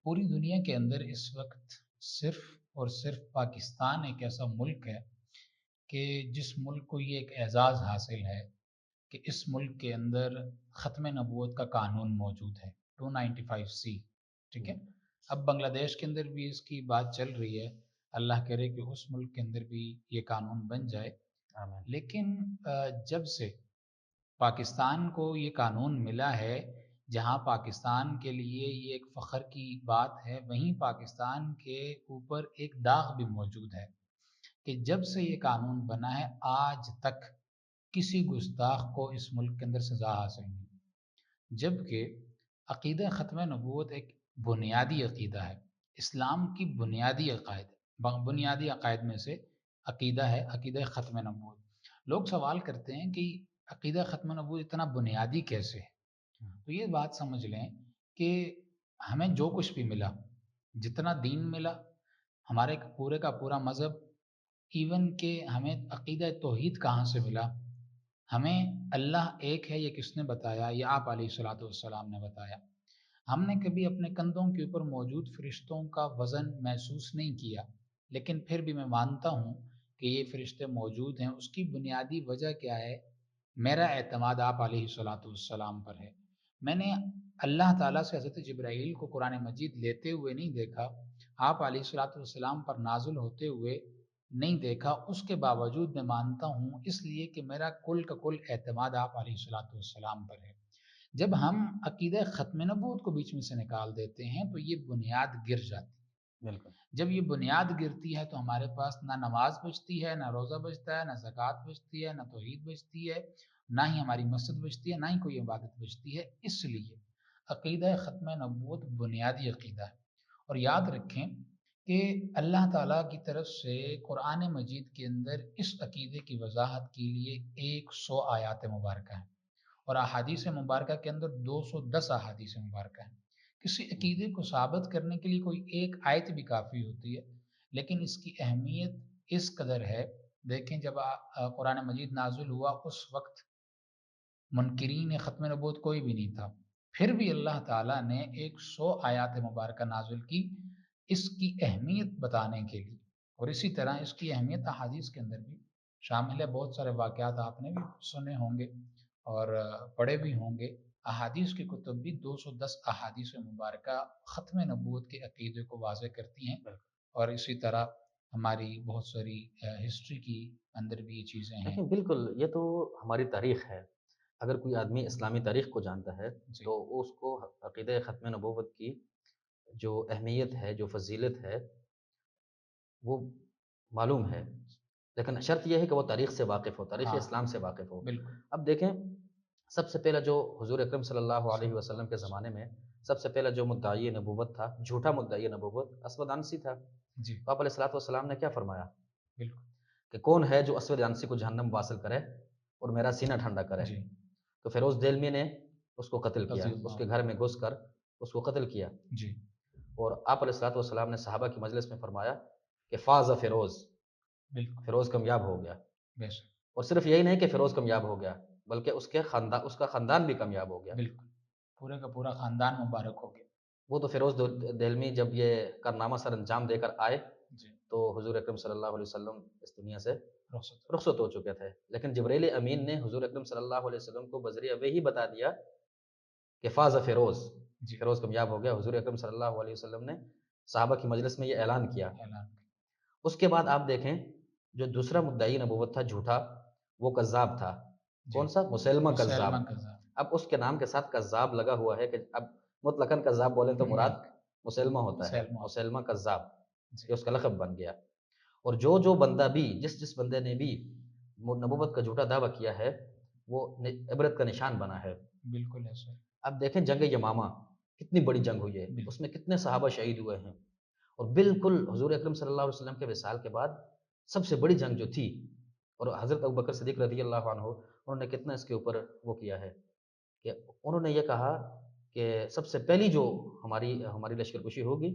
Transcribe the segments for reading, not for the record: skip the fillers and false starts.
پوری دنیا کے اندر اس وقت صرف اور صرف پاکستان ایک ایسا ملک ہے کہ جس ملک کو یہ ایک اعزاز حاصل ہے کہ اس ملک کے اندر ختم نبوت کا قانون موجود ہے 295C. ٹھیک ہے. اب بنگلہ دیش کے اندر بھی اس کی بات چل رہی ہے، اللہ کرے کہ اس ملک کے اندر بھی یہ قانون بن جائے. آمین۔ لیکن جب سے پاکستان کو یہ قانون ملا ہے، جہاں پاکستان کے لیے یہ ایک فخر کی بات ہے، وہیں پاکستان کے اوپر ایک داغ بھی موجود ہے کہ جب سے یہ قانون بنا ہے آج تک کسی گستاخ کو اس ملک کے اندر سزا حاصل نہیں، جبکہ عقیدہ ختم نبوت ایک بنیادی عقیدہ ہے، اسلام کی بنیادی عقائد، بنیادی عقائد میں سے عقیدہ ہے عقیدہ ختم نبوت. لوگ سوال کرتے ہیں کہ عقیدہ ختم نبوت اتنا بنیادی کیسے ہے؟ تو یہ بات سمجھ لیں کہ ہمیں جو کچھ بھی ملا، جتنا دین ملا، ہمارے پورے کا پورا مذہب، ایون کہ ہمیں عقیدہ توحید کہاں سے ملا، ہمیں اللہ ایک ہے یہ کس نے بتایا؟ یہ آپ علیہ الصلوۃ والسلام نے بتایا. ہم نے کبھی اپنے کندھوں کے اوپر موجود فرشتوں کا وزن محسوس نہیں کیا، لیکن پھر بھی میں مانتا ہوں کہ یہ فرشتے موجود ہیں. اس کی بنیادی وجہ کیا ہے؟ میرا اعتماد آپ علیہ الصلوۃ والسلام پر ہے. میں نے اللہ تعالیٰ سے حضرت جبرائیل کو قرآن مجید لیتے ہوئے نہیں دیکھا، آپ علیہ الصلوۃ والسلام پر نازل ہوتے ہوئے نہیں دیکھا، اس کے باوجود میں مانتا ہوں، اس لیے کہ میرا کل کا کل اعتماد آپ علیہ الصلوۃ والسلام پر ہے. جب ہم عقیدہ ختم نبوت کو بیچ میں سے نکال دیتے ہیں تو یہ بنیاد گر جاتی ہے. بالکل جب یہ بنیاد گرتی ہے تو ہمارے پاس نہ نماز بچتی ہے، نہ روزہ بچتا ہے، نہ زکوٰۃ بچتی ہے، نہ توحید بچتی ہے، نہ ہی ہماری مسجد بچتی ہے، نہ ہی کوئی عبادت بچتی ہے. اس لیے عقیدہ ختم نبوت بنیادی عقیدہ ہے. اور یاد رکھیں کہ اللہ تعالیٰ کی طرف سے قرآن مجید کے اندر اس عقیدے کی وضاحت کے لیے 100 آیات مبارکہ ہیں، اور احادیث مبارکہ کے اندر 210 احادیث مبارکہ ہیں. کسی عقیدے کو ثابت کرنے کے لیے کوئی ایک آیت بھی کافی ہوتی ہے، لیکن اس کی اہمیت اس قدر ہے. دیکھیں جب قرآن مجید نازل ہوا اس وقت منکرین ختم نبوت کوئی بھی نہیں تھا، پھر بھی اللہ تعالیٰ نے 100 آیات مبارکہ نازل کی اس کی اہمیت بتانے کے لیے. اور اسی طرح اس کی اہمیت احادیث کے اندر بھی شامل ہے. بہت سارے واقعات آپ نے بھی سنے ہوں گے اور پڑھے بھی ہوں گے. احادیث کی کتب بھی 210 احادیث مبارکہ ختم نبوت کے عقیدے کو واضح کرتی ہیں. بالکل۔ اور اسی طرح ہماری بہت ساری ہسٹری کی اندر بھی یہ چیزیں ہیں. دیکھیں بالکل یہ تو ہماری تاریخ ہے، اگر کوئی آدمی اسلامی تاریخ کو جانتا ہے جی تو اس کو عقیدہ ختم نبوت کی جو اہمیت ہے، جو فضیلت ہے، وہ معلوم ہے، لیکن شرط یہ ہے کہ وہ تاریخ سے واقف ہو، تاریخ ہاں اسلام سے واقف ہو. بالکل. اب دیکھیں سب سے پہلا جو حضور اکرم صلی اللہ علیہ وسلم کے زمانے میں سب سے پہلا جو مدعی نبوت تھا، جھوٹا مدعی نبوت، اسود عنسی تھا. جی تو آپ علیہ الصلوۃ والسلام نے کیا فرمایا بالکل. کہ کون ہے جو اسود عنسی کو جہنم واصل کرے اور میرا سینہ ٹھنڈا کرے؟ جی تو فیروز دیلمی نے اس کو قتل کیا، رضی اس اللہ کے گھر عنہ. میں گھس کر اس کو قتل کیا. جی اور آپ علیہ الصلوۃ والسلام نے صحابہ کی مجلس میں فرمایا کہ فاز فیروز، بالکل. فیروز کامیاب ہو گیا. بے شک. اور صرف یہی نہیں کہ فیروز کامیاب ہو گیا، بلکہ اس کا خاندان بھی کامیاب ہو گیا. بالکل پورے کا پورا خاندان مبارک ہو گیا. وہ تو فیروز دہلمی جب یہ کارنامہ سر انجام دے کر آئے جی تو حضور اکرم صلی اللہ علیہ وسلم اس دنیا سے رخصت. رخصت ہو چکے تھے. لیکن جبریل امین نے حضور اکرم صلی اللہ علیہ وسلم کو بذریعہ وحی بتا دیا کہ فاز فیروز، جی فیروز کامیاب ہو گیا. حضور اکرم صلی اللہ علیہ وسلم نے صحابہ کی مجلس میں یہ اعلان کیا. اعلان. اس کے بعد آپ دیکھیں جو دوسرا مدعی نبوت تھا جھوٹا، وہ کذاب تھا. جی کون سا؟ مسلمہ کذاب. مسلمان کذاب. اب اس کے نام کے ساتھ کذاب لگا ہوا ہے کہ اب مطلقاً کذاب بولیں تو مراد بالکل. مسلمہ ہوتا ہے، مسلمان. مسلمہ کذاب، جی یہ اس کا لقب بن گیا. اور جو بندہ بھی جس بندے نے بھی نبوت کا جھوٹا دعویٰ کیا ہے وہ عبرت کا نشان بنا ہے. بالکل ایسا. اب دیکھیں جنگ یمامہ کتنی بڑی جنگ ہوئی ہے، بالکل. اس میں کتنے صحابہ شہید ہوئے ہیں. اور بالکل حضور اکرم صلی اللہ علیہ وسلم کے وصال کے بعد سب سے بڑی جنگ جو تھی، اور حضرت ابوبکر صدیق رضی اللہ عنہ انہوں نے کتنا اس کے اوپر وہ کیا ہے کہ انہوں نے یہ کہا کہ سب سے پہلی جو ہماری لشکر کشی ہوگی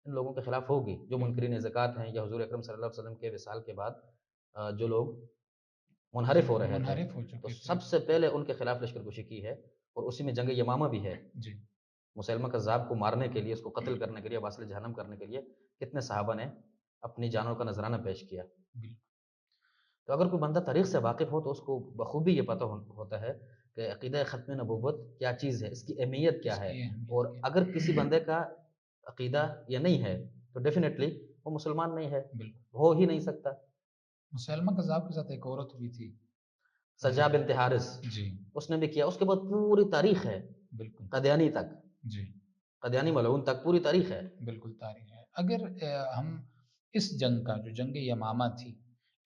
ان لوگوں کے خلاف ہوگی جو منکرین زکوٰۃ ہیں یا حضور اکرم صلی اللہ علیہ وسلم کے وصال کے بعد جو لوگ منحرف ہو رہے تھے، منحرف ہو تو چکے تھے. سب سے پہلے ان کے خلاف لشکر کشی کی ہے. اور اسی میں جنگ یمامہ بھی ہے. جی مسلمہ کذاب کو مارنے کے لیے، اس کو قتل کرنے کے لیے، واصل جہنم کرنے کے لیے کتنے صحابہ نے اپنی جانوں کا نذرانہ پیش کیا۔ بالکل، تو اگر کوئی بندہ تاریخ سے واقف ہو تو اس کو بخوبی یہ پتہ ہوتا ہے کہ عقیدہ ختم نبوت کیا چیز ہے، اس کی اہمیت کیا اس ہے، کی اہمیت اور کیا اگر کسی ہے؟ بندے کا عقیدہ یہ نہیں ہے تو ڈیفینیٹلی وہ مسلمان نہیں ہے، بالکل، ہو ہی نہیں سکتا۔ مسلمہ کذاب کے ساتھ ایک عورت ہوئی تھی جو سجا بنت حارث، جی، اس نے بھی کیا، اس کے بعد پوری تاریخ ہے، بالکل، قادیانی تک، جی، قادیانی ملعون تک پوری تاریخ ہے۔ بالکل تاریخ ہے۔ اگر ہم اس جنگ کا جو جنگ یمامہ تھی،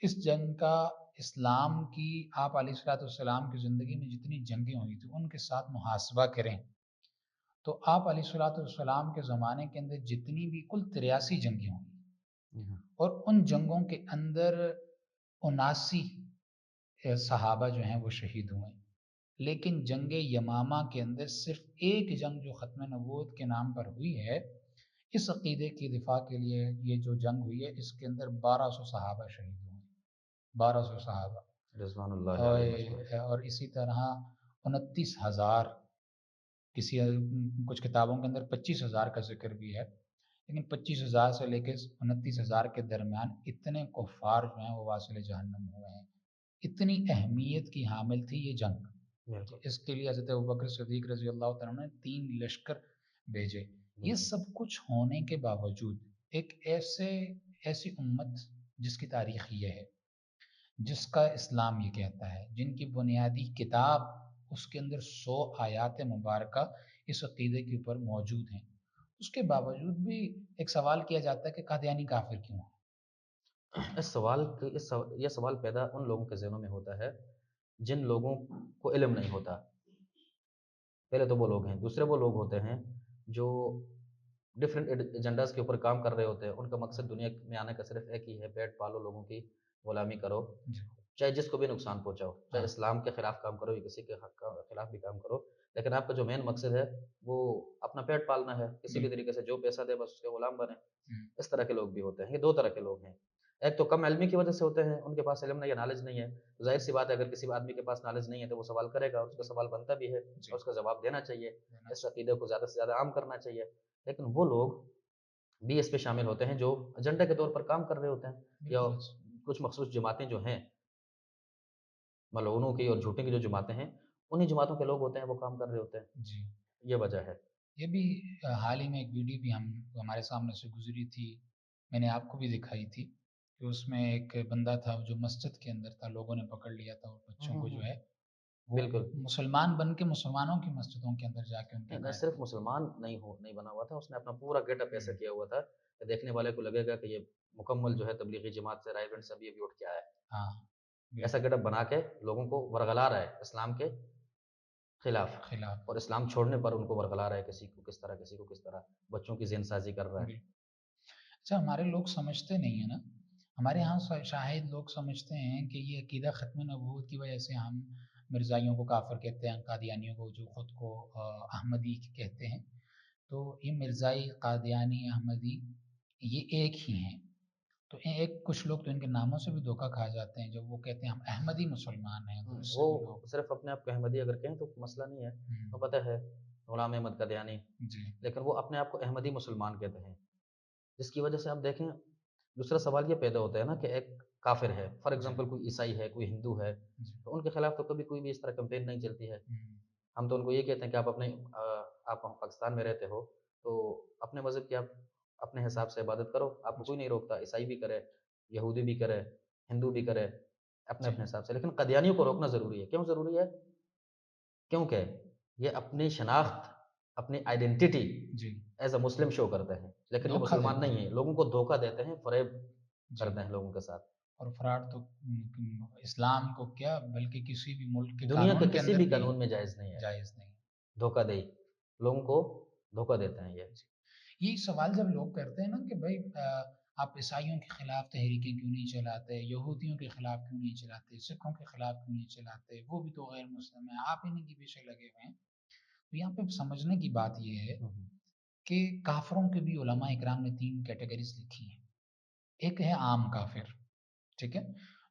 اس جنگ کا اسلام کی آپ علیہ الصلوۃ والسلام کی زندگی میں جتنی جنگیں ہوئی تھیں ان کے ساتھ محاسبہ کریں تو آپ علیہ الصلوۃ والسلام کے زمانے کے اندر جتنی بھی کل 83 جنگیں ہوئی اور ان جنگوں کے اندر 79 صحابہ جو ہیں وہ شہید ہوئے، لیکن جنگ یمامہ کے اندر صرف ایک جنگ جو ختم نبوت کے نام پر ہوئی ہے، اس عقیدے کی دفاع کے لیے یہ جو جنگ ہوئی ہے اس کے اندر 1200 صحابہ شہید ہوئے، 1200 صحابہ، رضوان اللہ اور علیہ مجمعین۔ اور اسی طرح 29,000، کسی کچھ کتابوں کے اندر 25,000 کا ذکر بھی ہے، لیکن 25,000 سے لے کے 29,000 کے درمیان اتنے کفار جو ہیں وہ واصل جہنم ہوئے ہیں۔ اتنی اہمیت کی حامل تھی یہ جنگ، بالکل اس کے لیے حضرت ابوبکر صدیق رضی اللہ تعالیٰ نے 3 لشکر بھیجے۔ یہ بالکل سب کچھ ہونے کے باوجود ایک ایسی امت جس کی تاریخ یہ ہے، جس کا اسلام یہ کہتا ہے، جن کی بنیادی کتاب اس کے اندر 100 آیات مبارکہ اس عقیدے کے اوپر موجود ہیں، اس کے باوجود بھی ایک سوال کیا جاتا ہے کہ قادیانی کافر کیوں ہے؟ یہ سوال پیدا ان لوگوں کے ذہنوں میں ہوتا ہے جن لوگوں کو علم نہیں ہوتا۔ پہلے تو وہ لوگ ہیں، دوسرے وہ لوگ ہوتے ہیں جو ڈفرینٹ ایجنڈاز کے اوپر کام کر رہے ہوتے ہیں، ان کا مقصد دنیا میں آنے کا صرف ایک ہی ہے، پیٹ پالو، لوگوں کی غلامی کرو، جی، چاہے جس کو بھی نقصان پہنچاؤ، چاہے ہاں، اسلام کے خلاف کام کرو یا کسی کے خلاف بھی کام کرو، لیکن آپ کا جو مین مقصد ہے وہ اپنا پیٹ پالنا ہے، کسی بھی بالکل، طریقے سے جو پیسہ دے بس اس کے غلام بنے۔ ہوں، اس طرح کے لوگ بھی ہوتے ہیں، یہ دو طرح کے لوگ ہیں۔ ایک تو کم علمی کی وجہ سے ہوتے ہیں، ان کے پاس علم نہیں ہے، نالج نہیں ہے، تو ظاہر سی بات ہے اگر کسی آدمی کے پاس نالج نہیں ہے تو وہ سوال کرے گا، اس کا سوال بنتا بھی ہے جی، اور اس کا جواب دینا چاہیے، دینا اس چاہیے، عقیدے کو زیادہ سے زیادہ عام کرنا چاہیے۔ لیکن وہ لوگ بھی اس پہ شامل ہوتے ہیں جو ایجنڈے کے طور پر کام کر رہے ہوتے ہیں، یا بالکل ایسے، کچھ مخصوص جماعتیں جو ہیں ملعونوں کی اور جھوٹے کی جو جماعتیں ہیں، انہی جماعتوں کے لوگ ہوتے ہیں، وہ کام کر رہے ہوتے ہیں، جی، یہ وجہ ہے۔ یہ بھی حال ہی میں ایک ویڈیو بھی ہمارے سامنے سے گزری تھی، میں نے آپ کو بھی دکھائی تھی کہ اس میں ایک بندہ تھا جو مسجد کے اندر تھا، لوگوں نے پکڑ لیا تھا اور بچوں کو جو ہے وہ بالکل، مسلمان بن کے مسلمانوں کی مسجدوں کے اندر جا کے ان کی نہیں قائد صرف تھا۔ مسلمان نہیں بنا ہوا تھا، اس نے اپنا پورا گیٹ اپ ایسا ہوں، کیا ہوا تھا کہ دیکھنے والے کو لگے گا کہ یہ مکمل جو ہے تبلیغی جماعت سے رائیونٹ سے ابھی ابھی اٹھ کے آیا ہے، ہاں، ایسا بالکل، گیٹ اپ بنا کے لوگوں کو ورغلا رہا ہے اسلام کے خلاف، خلاف، اور اسلام چھوڑنے پر ان کو ورغلا رہا ہے، کسی کو کس طرح، کسی کو کس طرح، بچوں کی ذہن سازی کر رہا ہے۔ بالکل۔ اچھا، ہمارے لوگ سمجھتے نہیں ہیں نا، ہمارے یہاں شاہد لوگ سمجھتے ہیں کہ یہ عقیدہ ختم نبوت کی وجہ سے ہم مرزائیوں کو کافر کہتے ہیں، قادیانیوں کو جو خود کو احمدی کہتے ہیں، تو یہ مرزائی، قادیانی، احمدی یہ ایک ہی ہیں، تو ایک کچھ لوگ تو ان کے ناموں سے بھی دھوکہ کھا جاتے ہیں جب وہ کہتے ہیں ہم احمدی مسلمان ہیں، تو اس سے وہ بھی لوگ صرف اپنے آپ کو احمدی اگر کہیں تو مسئلہ نہیں ہے، وہ ہوں، پتہ ہے غلام احمد قادیانی، جی، لیکن وہ اپنے آپ کو احمدی مسلمان کہتے ہیں، جس کی وجہ سے آپ دیکھیں دوسرا سوال یہ پیدا ہوتا ہے نا کہ ایک کافر ہے، فار جی، ایگزامپل کوئی عیسائی ہے، کوئی ہندو ہے، جی، تو ان کے خلاف تو کبھی کوئی بھی اس طرح کمپین نہیں چلتی ہے، ہوں، ہم تو ان کو یہ کہتے ہیں کہ آپ پاکستان میں رہتے ہو تو اپنے مذہب کی آپ اپنے حساب سے عبادت کرو، آپ کو جی، کوئی نہیں روکتا، عیسائی بھی کرے، یہودی بھی کرے، ہندو بھی کرے، اپنے جی، اپنے حساب سے، لیکن قادیانیوں کو روکنا ضروری ہے، کیوں ضروری ہے؟ کیونکہ یہ اپنی شناخت، اپنی آئیڈینٹی جی، ایز اے مسلم شو کرتے ہیں، لیکن یہ دھوکہ مسلمان دیتے نہیں ہیں، ہیں، لوگوں کو دھوکہ دیتے ہیں، فریب جی، کرتے ہیں لوگوں کے ساتھ۔ اور فراڈ تو اسلام کو کیا بلکہ کسی بھی ملک کے دنیا کے قانون کے کسی اندر بھی بھی قانون میں جائز نہیں ہے جائز نہیں ہے۔ دھوکہ دہی، لوگوں کو دھوکہ دیتے ہیں یہ۔ جی، یہی سوال جب لوگ کرتے ہیں نا کہ بھائی آپ عیسائیوں کے خلاف تحریکیں کیوں نہیں چلاتے، یہودیوں کے خلاف کیوں نہیں چلاتے، سکھوں کے خلاف کیوں نہیں چلاتے، وہ بھی تو غیر مسلم ہیں، آپ انہیں کے پیچھے لگے ہوئے ہیں، تو یہاں پہ سمجھنے کی بات یہ ہے کہ کافروں کے بھی علماء اکرام نے 3 کیٹیگریز لکھی ہیں۔ ایک ہے عام کافر، ٹھیک ہے،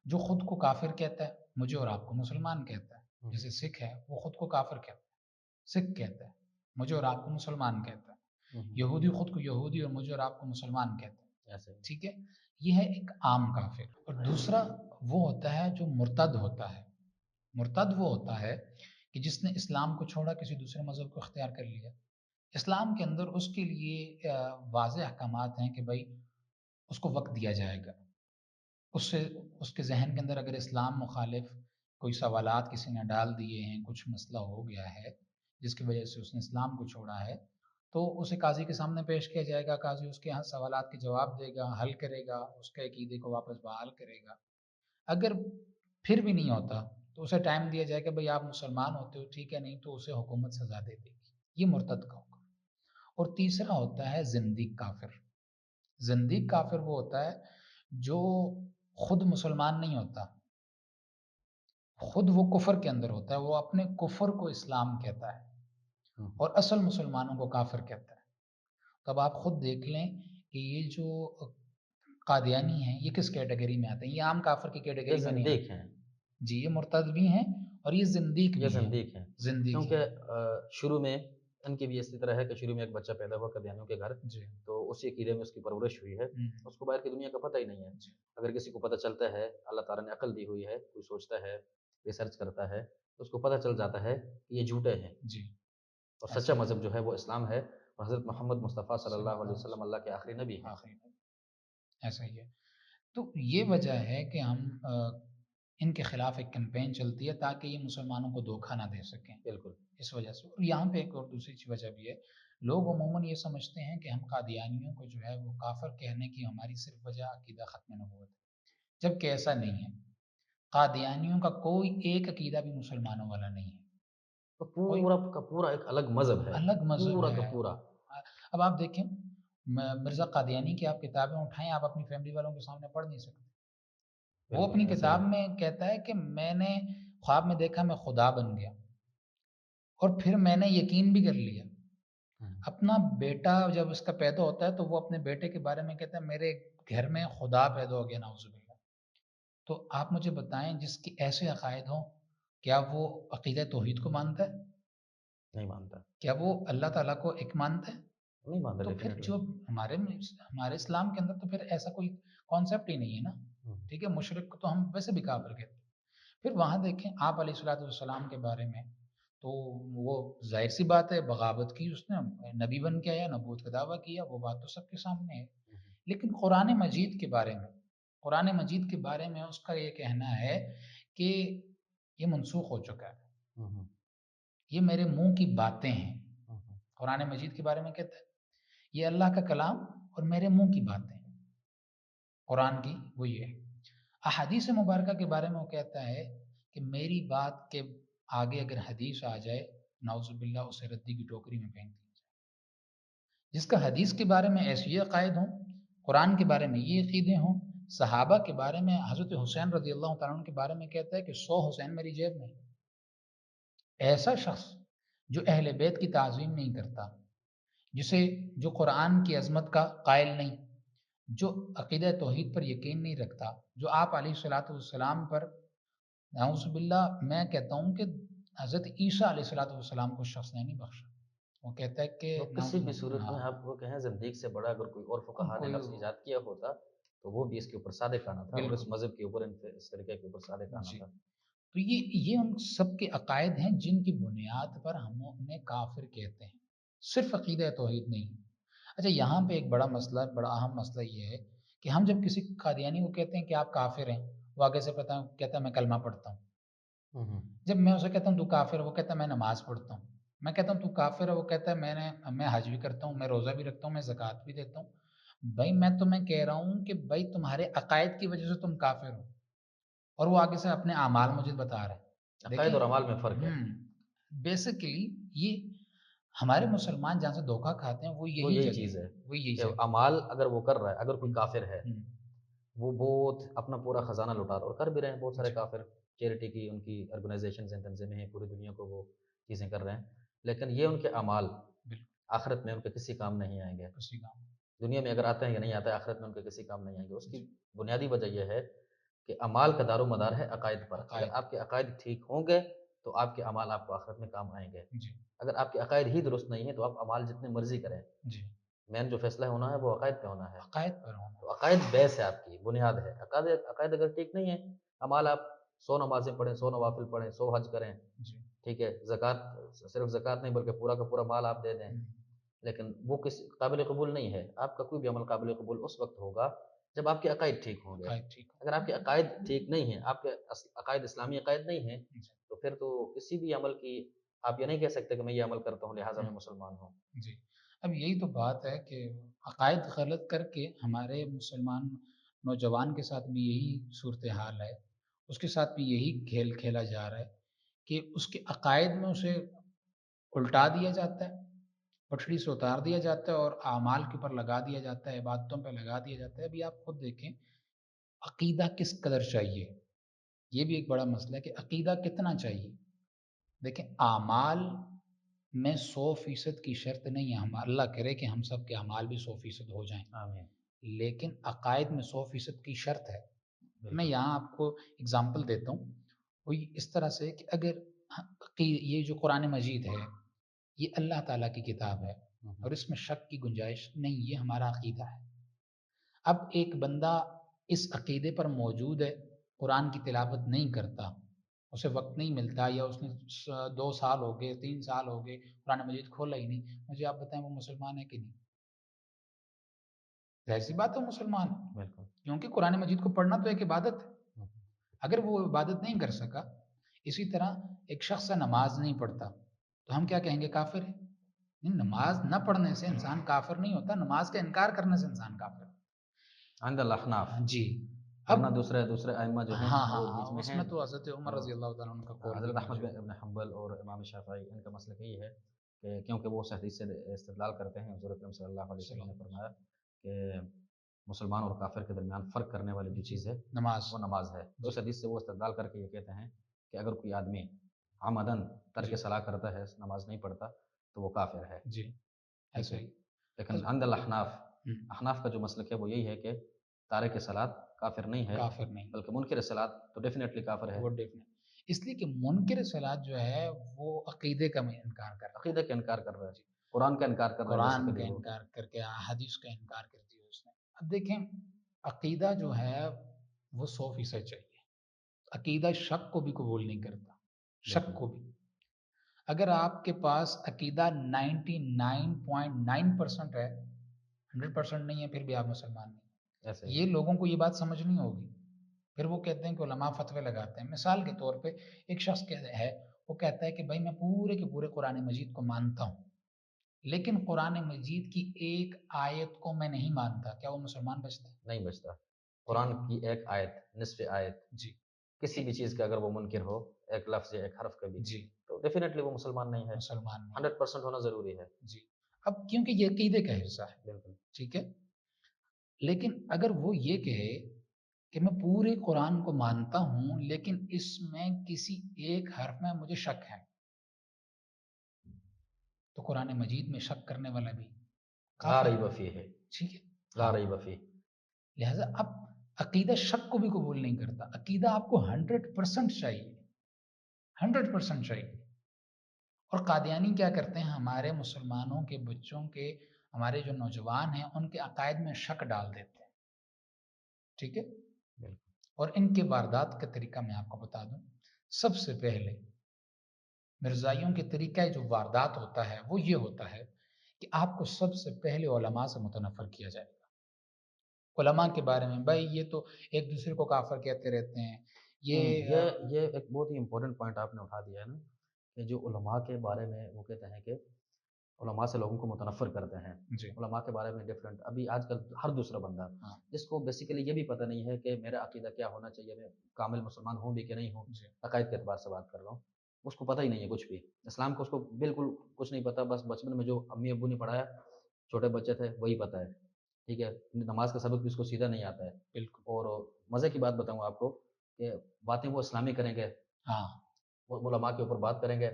جو خود کو کافر کہتا ہے، مجھے اور آپ کو مسلمان کہتا ہے، جیسے سکھ ہے وہ خود کو کافر کہتا ہے، سکھ کہتا ہے، مجھے اور آپ کو مسلمان کہتا ہے، ہوں، یہودی خود کو یہودی اور مجھے اور آپ کو مسلمان کہتا ہے، ایسے ہی۔ ٹھیک ہے؟ یہ ہے ایک عام کافر۔ اور دوسرا وہ ہوتا ہے جو مرتد ہوتا ہے۔ مرتد وہ ہوتا ہے کہ جس نے اسلام کو چھوڑا، کسی دوسرے مذہب کو اختیار کر لیا۔ اسلام کے اندر اس کے لیے واضح احکامات ہیں کہ بھائی اس کو وقت دیا جائے گا، اس سے اس کے ذہن کے اندر اگر اسلام مخالف کوئی سوالات کسی نے ڈال دیے ہیں، کچھ مسئلہ ہو گیا ہے جس کی وجہ سے اس نے اسلام کو چھوڑا ہے، تو اسے قاضی کے سامنے پیش کیا جائے گا، قاضی اس کے یہاں سوالات کے جواب دے گا، حل کرے گا، اس کے عقیدے کو واپس بحال کرے گا۔ اگر پھر بھی نہیں ہوتا تو اسے ٹائم دیا جائے کہ بھائی آپ مسلمان ہوتے ہو، ٹھیک ہے، نہیں تو اسے حکومت سزا دے دے گی۔ یہ مرتد کا ہوگا۔ اور تیسرا ہوتا ہے زندیق کافر۔ زندیق کافر وہ ہوتا ہے جو خود مسلمان نہیں ہوتا، خود وہ کفر کے اندر ہوتا ہے، وہ اپنے کفر کو اسلام کہتا ہے ہوں، اور اصل مسلمانوں کو کافر کہتا ہے۔ تب آپ خود دیکھ لیں کہ یہ جو قادیانی ہیں یہ کس کیٹیگری میں آتے ہیں؟ یہ عام کافر کی یہ کیٹیگری میں نہیں زندیق آتے۔ ہیں، جی، یہ مرتد بھی ہیں اور یہ زندیق یہ بھی ہیں۔ زندیق ہیں، زندیق ہیں۔ کیونکہ شروع میں ان کی بھی اسی طرح ہے کہ شروع میں ایک بچہ پیدا ہوا قادیانیوں کے گھر، جی۔ تو اسی عقیدے میں اس کی پرورش ہوئی ہے، اس کو باہر کی دنیا کا پتہ ہی نہیں ہے۔ جی اگر کسی کو پتہ چلتا ہے، اللہ تعالیٰ نے عقل دی ہوئی ہے، کوئی سوچتا ہے، ریسرچ کرتا ہے، تو اس کو پتہ چل جاتا ہے کہ یہ جھوٹے ہیں، جی اور ایسا سچا ہی مذہب جو ہے وہ اسلام ہے، اور حضرت محمد مصطفیٰ صلی صلی اللہ اللہ علیہ علیہ وسلم اللہ کے آخری نبی وسلم ہیں۔ آخری میں ایسا ہی ہے۔ تو یہ وجہ ہے کہ ہم ان کے خلاف ایک کیمپین چلتی ہے تاکہ یہ مسلمانوں کو دھوکہ نہ دے سکیں، بالکل، اس وجہ سے۔ اور یہاں پہ ایک اور دوسری وجہ بھی ہے، لوگ عموماً یہ سمجھتے ہیں کہ ہم قادیانیوں کو جو ہے وہ کافر کہنے کی ہماری صرف وجہ عقیدہ ختم نبوت ہے، جبکہ ایسا نہیں ہے۔ قادیانیوں کا کوئی ایک عقیدہ بھی مسلمانوں والا نہیں ہے، تو کوئی پورا کا پورا ایک الگ مذہب ہے، الگ مذہب پورا کا ہے۔ پورا، اب آپ دیکھیں، مرزا قادیانی کی آپ کتابیں اٹھائیں، آپ اپنی فیملی والوں کے سامنے پڑھ نہیں سکتے۔ وہ بالکل اپنی ایسے ہی کتاب میں کہتا ہے کہ میں نے خواب میں دیکھا میں خدا بن گیا، اور پھر میں نے یقین بھی کر لیا۔ ہوں، اپنا بیٹا جب اس کا پیدا ہوتا ہے تو وہ اپنے بیٹے کے بارے میں کہتا ہے میرے گھر میں خدا پیدا ہو گیا، نعوذ باللہ۔ تو آپ مجھے بتائیں جس کے ایسے عقائد ہوں، کیا وہ عقیدہ توحید کو مانتا ہے؟ نہیں مانتا، کیا وہ اللہ تعالیٰ کو ایک مانتا ہے؟ نہیں مانتا تو پھر ڈیفینیٹلی، جو ہمارے اسلام کے اندر تو پھر ایسا کوئی کانسیپٹ ہی نہیں ہے نا، ہوں، ٹھیک ہے؟ مشرک کو تو ہم ویسے بھی کافر کہتے ہیں۔ پھر وہاں دیکھیں آپ علیہ الصلوۃ والسلام کے بارے میں، تو وہ ظاہر سی بات ہے بغاوت کی، اس نے نبی بن کے آیا، نبوت کا دعویٰ کیا، وہ بات تو سب کے سامنے ہے۔ لیکن قرآن مجید کے بارے میں، قرآن مجید کے بارے میں اس کا یہ کہنا ہے کہ یہ منسوخ ہو چکا ہے، ہوں، ہوں، یہ میرے منہ کی باتیں ہیں۔ ہوں، ہوں، قرآن مجید کے بارے میں کہتا ہے یہ اللہ کا کلام اور میرے منہ کی باتیں، قرآن کی وہ یہ ہے۔ احادیث مبارکہ کے بارے میں وہ کہتا ہے کہ میری بات کے آگے اگر حدیث آ جائے، نعوذ باللہ اسے ردی کی ٹوکری میں پھینک دیا جائے۔ جس کا حدیث کے بارے میں ایسے یہ عقائد ہوں، قرآن کے بارے میں یہ عقیدے ہوں، صحابہ کے بارے میں حضرت حسین رضی اللہ تعالیٰ عنہ کے بارے میں کہتا ہے کہ 100 حسین میری جیب میں ہے۔ ایسا شخص جو اہل بیت کی تعظیم نہیں کرتا، جسے جو قرآن کی عظمت کا قائل نہیں، جو عقیدہ توحید پر یقین نہیں رکھتا، جو آپ علیہ الصلوۃ والسلام پر، نعوذ باللہ میں کہتا ہوں کہ حضرت عیسیٰ علیہ الصلوۃ والسلام کو شخص نے نہیں بخشا، وہ کہتا ہے کہ وہ کسی نعوذ بھی باللہ صورت ہاں میں آپ وہ کہیں زندیق سے بڑا اگر کوئی اور فقہا نے کوئی لفظ ایجاد کیا ہوتا تو وہ بھی اس کے اوپر صادق آنا تھا، اور اس بالکل مذہب کے اوپر اس طریقے کے اوپر صادق آنا جی۔ تھا۔ تو یہ ہم سب کے عقائد ہیں جن کی بنیاد پر ہم انہیں کافر کہتے ہیں، صرف عقیدہ توحید نہیں۔ اچھا، یہاں پہ ایک بڑا مسئلہ، بڑا اہم مسئلہ یہ ہے کہ ہم جب کسی قادیانی کو کہتے ہیں کہ آپ کافر ہیں، وہ آگے سے کہتا ہے میں کلمہ پڑھتا ہوں۔ ہوں، ہوں، جب میں اسے کہتا ہوں تو کافر ہے، وہ کہتا ہے میں نماز پڑھتا ہوں۔ میں کہتا ہوں تو کافر ہے، وہ کہتا ہے میں حج بھی کرتا ہوں، میں روزہ بھی رکھتا ہوں، میں زکوٰۃ بھی دیتا ہوں۔ بھائی میں تمہیں کہہ رہا ہوں کہ بھائی تمہارے عقائد کی وجہ سے تم کافر ہو، اور وہ آگے سے اپنے اعمال مجھے بتا رہا ہے۔ عقائد دیکھیں، اور اعمال میں فرق ہے، بیسیکلی یہ ہمارے مسلمان جہاں سے دھوکہ کھاتے ہیں وہ وہ یہی یہی جگہ چیز ہے، ہے وہ یہی کہ جگہ اعمال اگر وہ کر رہا ہے، اگر ہے۔ کوئی کافر ہے، وہ بہت اپنا پورا خزانہ لٹا رہا، اور کر بھی رہے ہیں بہت سارے جی کافر، چیریٹی کی ان کی آرگنائزیشنز ہیں، تنظیمیں ہیں، پوری دنیا کو وہ چیزیں کر رہے ہیں، لیکن یہ ان کے اعمال بالکل آخرت میں ان کے کسی کام نہیں آئیں گے۔ اسی کام دنیا میں اگر آتے ہیں یا نہیں آتے ہیں، آخرت میں ان کے کسی کام نہیں آئیں گے۔ اس کی بنیادی وجہ یہ ہے کہ اعمال کا دار و مدار ہے عقائد پر، اگر عقائد آپ کے عقائد ٹھیک ہوں گے تو آپ کے اعمال آپ کو آخرت میں کام آئیں گے۔ جی، اگر آپ کے عقائد ہی درست نہیں ہیں تو آپ اعمال جتنے مرضی کریں، جی، مین جو فیصلہ ہونا ہے وہ عقائد پہ ہونا ہے۔ عقائد پر ہونا۔ تو عقائد بیس ہے آپ کی، بنیاد ہے۔ عقائد اگر ٹھیک نہیں ہے، اعمال آپ 100 نمازیں پڑھیں، 100 نوافل پڑھیں، 100 حج کریں، جی، ٹھیک ہے، زکوٰۃ، صرف زکوٰۃ نہیں بلکہ پورا کا پورا مال آپ دے دیں، ہوں، لیکن وہ کس قابل قبول نہیں ہے۔ آپ کا کوئی بھی عمل قابل قبول اس وقت ہوگا جب آپ کے عقائد ٹھیک ہوں گے۔ عقائد ٹھیک اگر آپ کے عقائد ٹھیک نہیں ہیں، آپ کے عقائد اسلامی عقائد نہیں ہیں، ہو۔ جی، تو پھر تو کسی بھی عمل کی آپ یہ نہیں کہہ سکتے کہ میں یہ عمل کرتا ہوں لہٰذا ہوں، میں مسلمان ہوں۔ جی۔ اب یہی تو بات ہے کہ عقائد غلط کر کے ہمارے مسلمان نوجوان کے ساتھ بھی یہی صورتحال ہے، اس کے ساتھ بھی یہی کھیل کھیلا جا رہا ہے کہ اس کے عقائد میں اسے الٹا دیا جاتا ہے، پٹڑی سے اتار دیا جاتا ہے اور اعمال کے اوپر لگا دیا جاتا ہے، عبادتوں پہ لگا دیا جاتا ہے۔ ابھی آپ خود دیکھیں عقیدہ کس قدر چاہیے، یہ بھی ایک بڑا مسئلہ ہے کہ عقیدہ کتنا چاہیے۔ دیکھیں اعمال میں 100% کی شرط نہیں ہے، ہم اللہ کرے کہ ہم سب کے اعمال بھی 100% ہو جائیں، آمین۔ لیکن عقائد میں 100% کی شرط ہے۔ میں بالکل۔ یہاں آپ کو اگزامپل دیتا ہوں، وہ اس طرح سے کہ اگر یہ جو قرآن مجید ہے یہ اللہ تعالیٰ کی کتاب ہے اور اس میں شک کی گنجائش نہیں، یہ ہمارا عقیدہ ہے۔ اب ایک بندہ اس عقیدے پر موجود ہے، قرآن کی تلاوت نہیں کرتا، اسے وقت نہیں ملتا، یا اس نے 2 سال ہو گئے، 3 سال ہو گئے قرآن مجید کھولا ہی نہیں، مجھے آپ بتائیں وہ مسلمان ہے کہ نہیں؟ ظاہر سی بات ہے وہ مسلمان ہے، بالکل۔ کیونکہ قرآن مجید کو پڑھنا تو ایک عبادت ہے۔ اگر وہ عبادت نہیں کر سکا، اسی طرح ایک شخص نماز نہیں پڑھتا تو ہم کیا کہیں گے؟ کافر ہے؟ نہیں، نماز نہ پڑھنے سے انسان کافر نہیں ہوتا، نماز کا انکار کرنے سے انسان کافر عند الاحناف، ہے۔ جی، اب ورنہ دوسرے ائمہ جو ہیں ہاں ہاں وہ ہاں، بیچ میں اس ہیں۔ میں تو حضرت عمر رضی اللہ تعالیٰ عنہ کا قول بھی حضرت احمد موجود بن حنبل اور امام شافعی، ان کا مسلک یہی ہے کہ کیونکہ وہ اس حدیث سے استدلال کرتے ہیں، حضور اکرم صلی اللہ علیہ ہے۔ وسلم نے فرمایا کہ مسلمان اور کافر کے درمیان فرق کرنے والی جو جی، چیز ہے نماز، وہ نماز ہے۔ تو جی اس حدیث سے وہ استدلال کر کے یہ کہتے ہیں کہ اگر کوئی آدمی عمدن ترک جی صلاح کرتا ہے، نماز نہیں پڑھتا، تو وہ کافر ہے، جی، ٹھیک ایسا ہے۔ ہی لیکن عند الاحناف، ہوں، احناف کا جو مسلک ہے وہ یہی ہے کہ تارک صلاۃ کافر نہیں ہے، کافر نہیں، بلکہ منکر صلاۃ تو ڈیفینیٹلی کافر ہے۔ وہ ڈیفینیٹ، اس لیے کہ منکر صلاۃ جو ہے وہ عقیدے کا انکار کر رہا ہے۔ عقیدہ کا انکار کر رہا ہے، جی، قرآن کا انکار کر رہا ہے قرآن کا بیسیکلی وہ۔ انکار کر کے حدیث کا انکار کر دیا اس نے۔ اب دیکھیں عقیدہ جو ہے وہ 100% چاہیے، عقیدہ شک کو بھی قبول نہیں کرتا، شک بالکل کو بھی۔ اگر آپ کے پاس عقیدہ 99.9% ہے، 100% نہیں ہے، پھر بھی آپ مسلمان نہیں۔ ایسے ہی۔ یہ لوگوں کو یہ بات سمجھنی ہوگی، پھر وہ کہتے ہیں کہ علماء فتوے لگاتے ہیں۔ مثال کے طور پہ ایک شخص ہے، وہ کہتا ہے کہ بھائی میں پورے کے پورے قرآن مجید کو مانتا ہوں، لیکن قرآن مجید کی ایک آیت کو میں نہیں مانتا، کیا وہ مسلمان بچتا ہے؟ نہیں بچتا۔ ٹھیک قرآن ہے، کی ایک آیت، نصف آیت، جی کسی بھی چیز کا اگر وہ منکر ہو، ایک لفظ یا ایک حرف کا بھی، جی، تو ڈیفینیٹلی وہ مسلمان نہیں ہے۔ مسلمان نہیں، 100% ہونا ضروری ہے۔ جی۔ اب کیونکہ یہ عقیدے کا حصہ ہے، بالکل۔ ٹھیک ہے، لیکن اگر وہ یہ کہے کہ میں پورے قرآن کو مانتا ہوں لیکن اس میں کسی ایک حرف میں مجھے شک ہے، تو قرآن مجید میں شک کرنے والا بھی لا کافر ریب ہے، فیہ ہے، ٹھیک ہے۔ لا ہاں، ریب فیہ۔ لہٰذا اب عقیدہ شک کو بھی قبول نہیں کرتا، عقیدہ آپ کو 100% چاہیے، 100% چاہیے۔ اور قادیانی کیا کرتے ہیں؟ ہمارے مسلمانوں کے بچوں کے، ہمارے جو نوجوان ہیں ان کے عقائد میں شک ڈال دیتے ہیں، ٹھیک ہے۔ بالکل۔ اور ان کے واردات کا طریقہ میں آپ کو بتا دوں، سب سے پہلے مرزائیوں کے طریقہ جو واردات ہوتا ہے وہ یہ ہوتا ہے کہ آپ کو سب سے پہلے علماء سے متنفر کیا جائے گا، علماء کے بارے میں بھائی یہ تو ایک دوسرے کو کافر کہتے رہتے ہیں، یہ یہ ایک بہت ہی امپورٹنٹ پوائنٹ آپ نے اٹھا دیا ہے نا، کہ جو علماء کے بارے میں وہ کہتے ہیں کہ علماء سے لوگوں کو متنفر کرتے ہیں، جی علماء کے بارے میں ڈفرینٹ۔ ابھی آج کل ہر دوسرا بندہ ہاں جس کو بیسیکلی یہ بھی پتہ نہیں ہے کہ میرا عقیدہ کیا ہونا چاہیے، میں کامل مسلمان ہوں بھی کہ نہیں ہوں، جی عقائد کے اعتبار سے بات کر رہا ہوں، اس کو پتہ ہی نہیں ہے کچھ بھی اسلام کو، اس کو بالکل کچھ نہیں پتہ، بس بچپن میں جو امی ابو نے پڑھایا، چھوٹے بچے تھے وہی پتہ ہے، ٹھیک ہے، نماز کا سبق بھی اس کو سیدھا نہیں آتا ہے۔ بالکل، اور مزے کی بات بتاؤں آپ کو کہ باتیں وہ اسلامی کریں گے، ہاں وہ علماء کے اوپر بات کریں گے،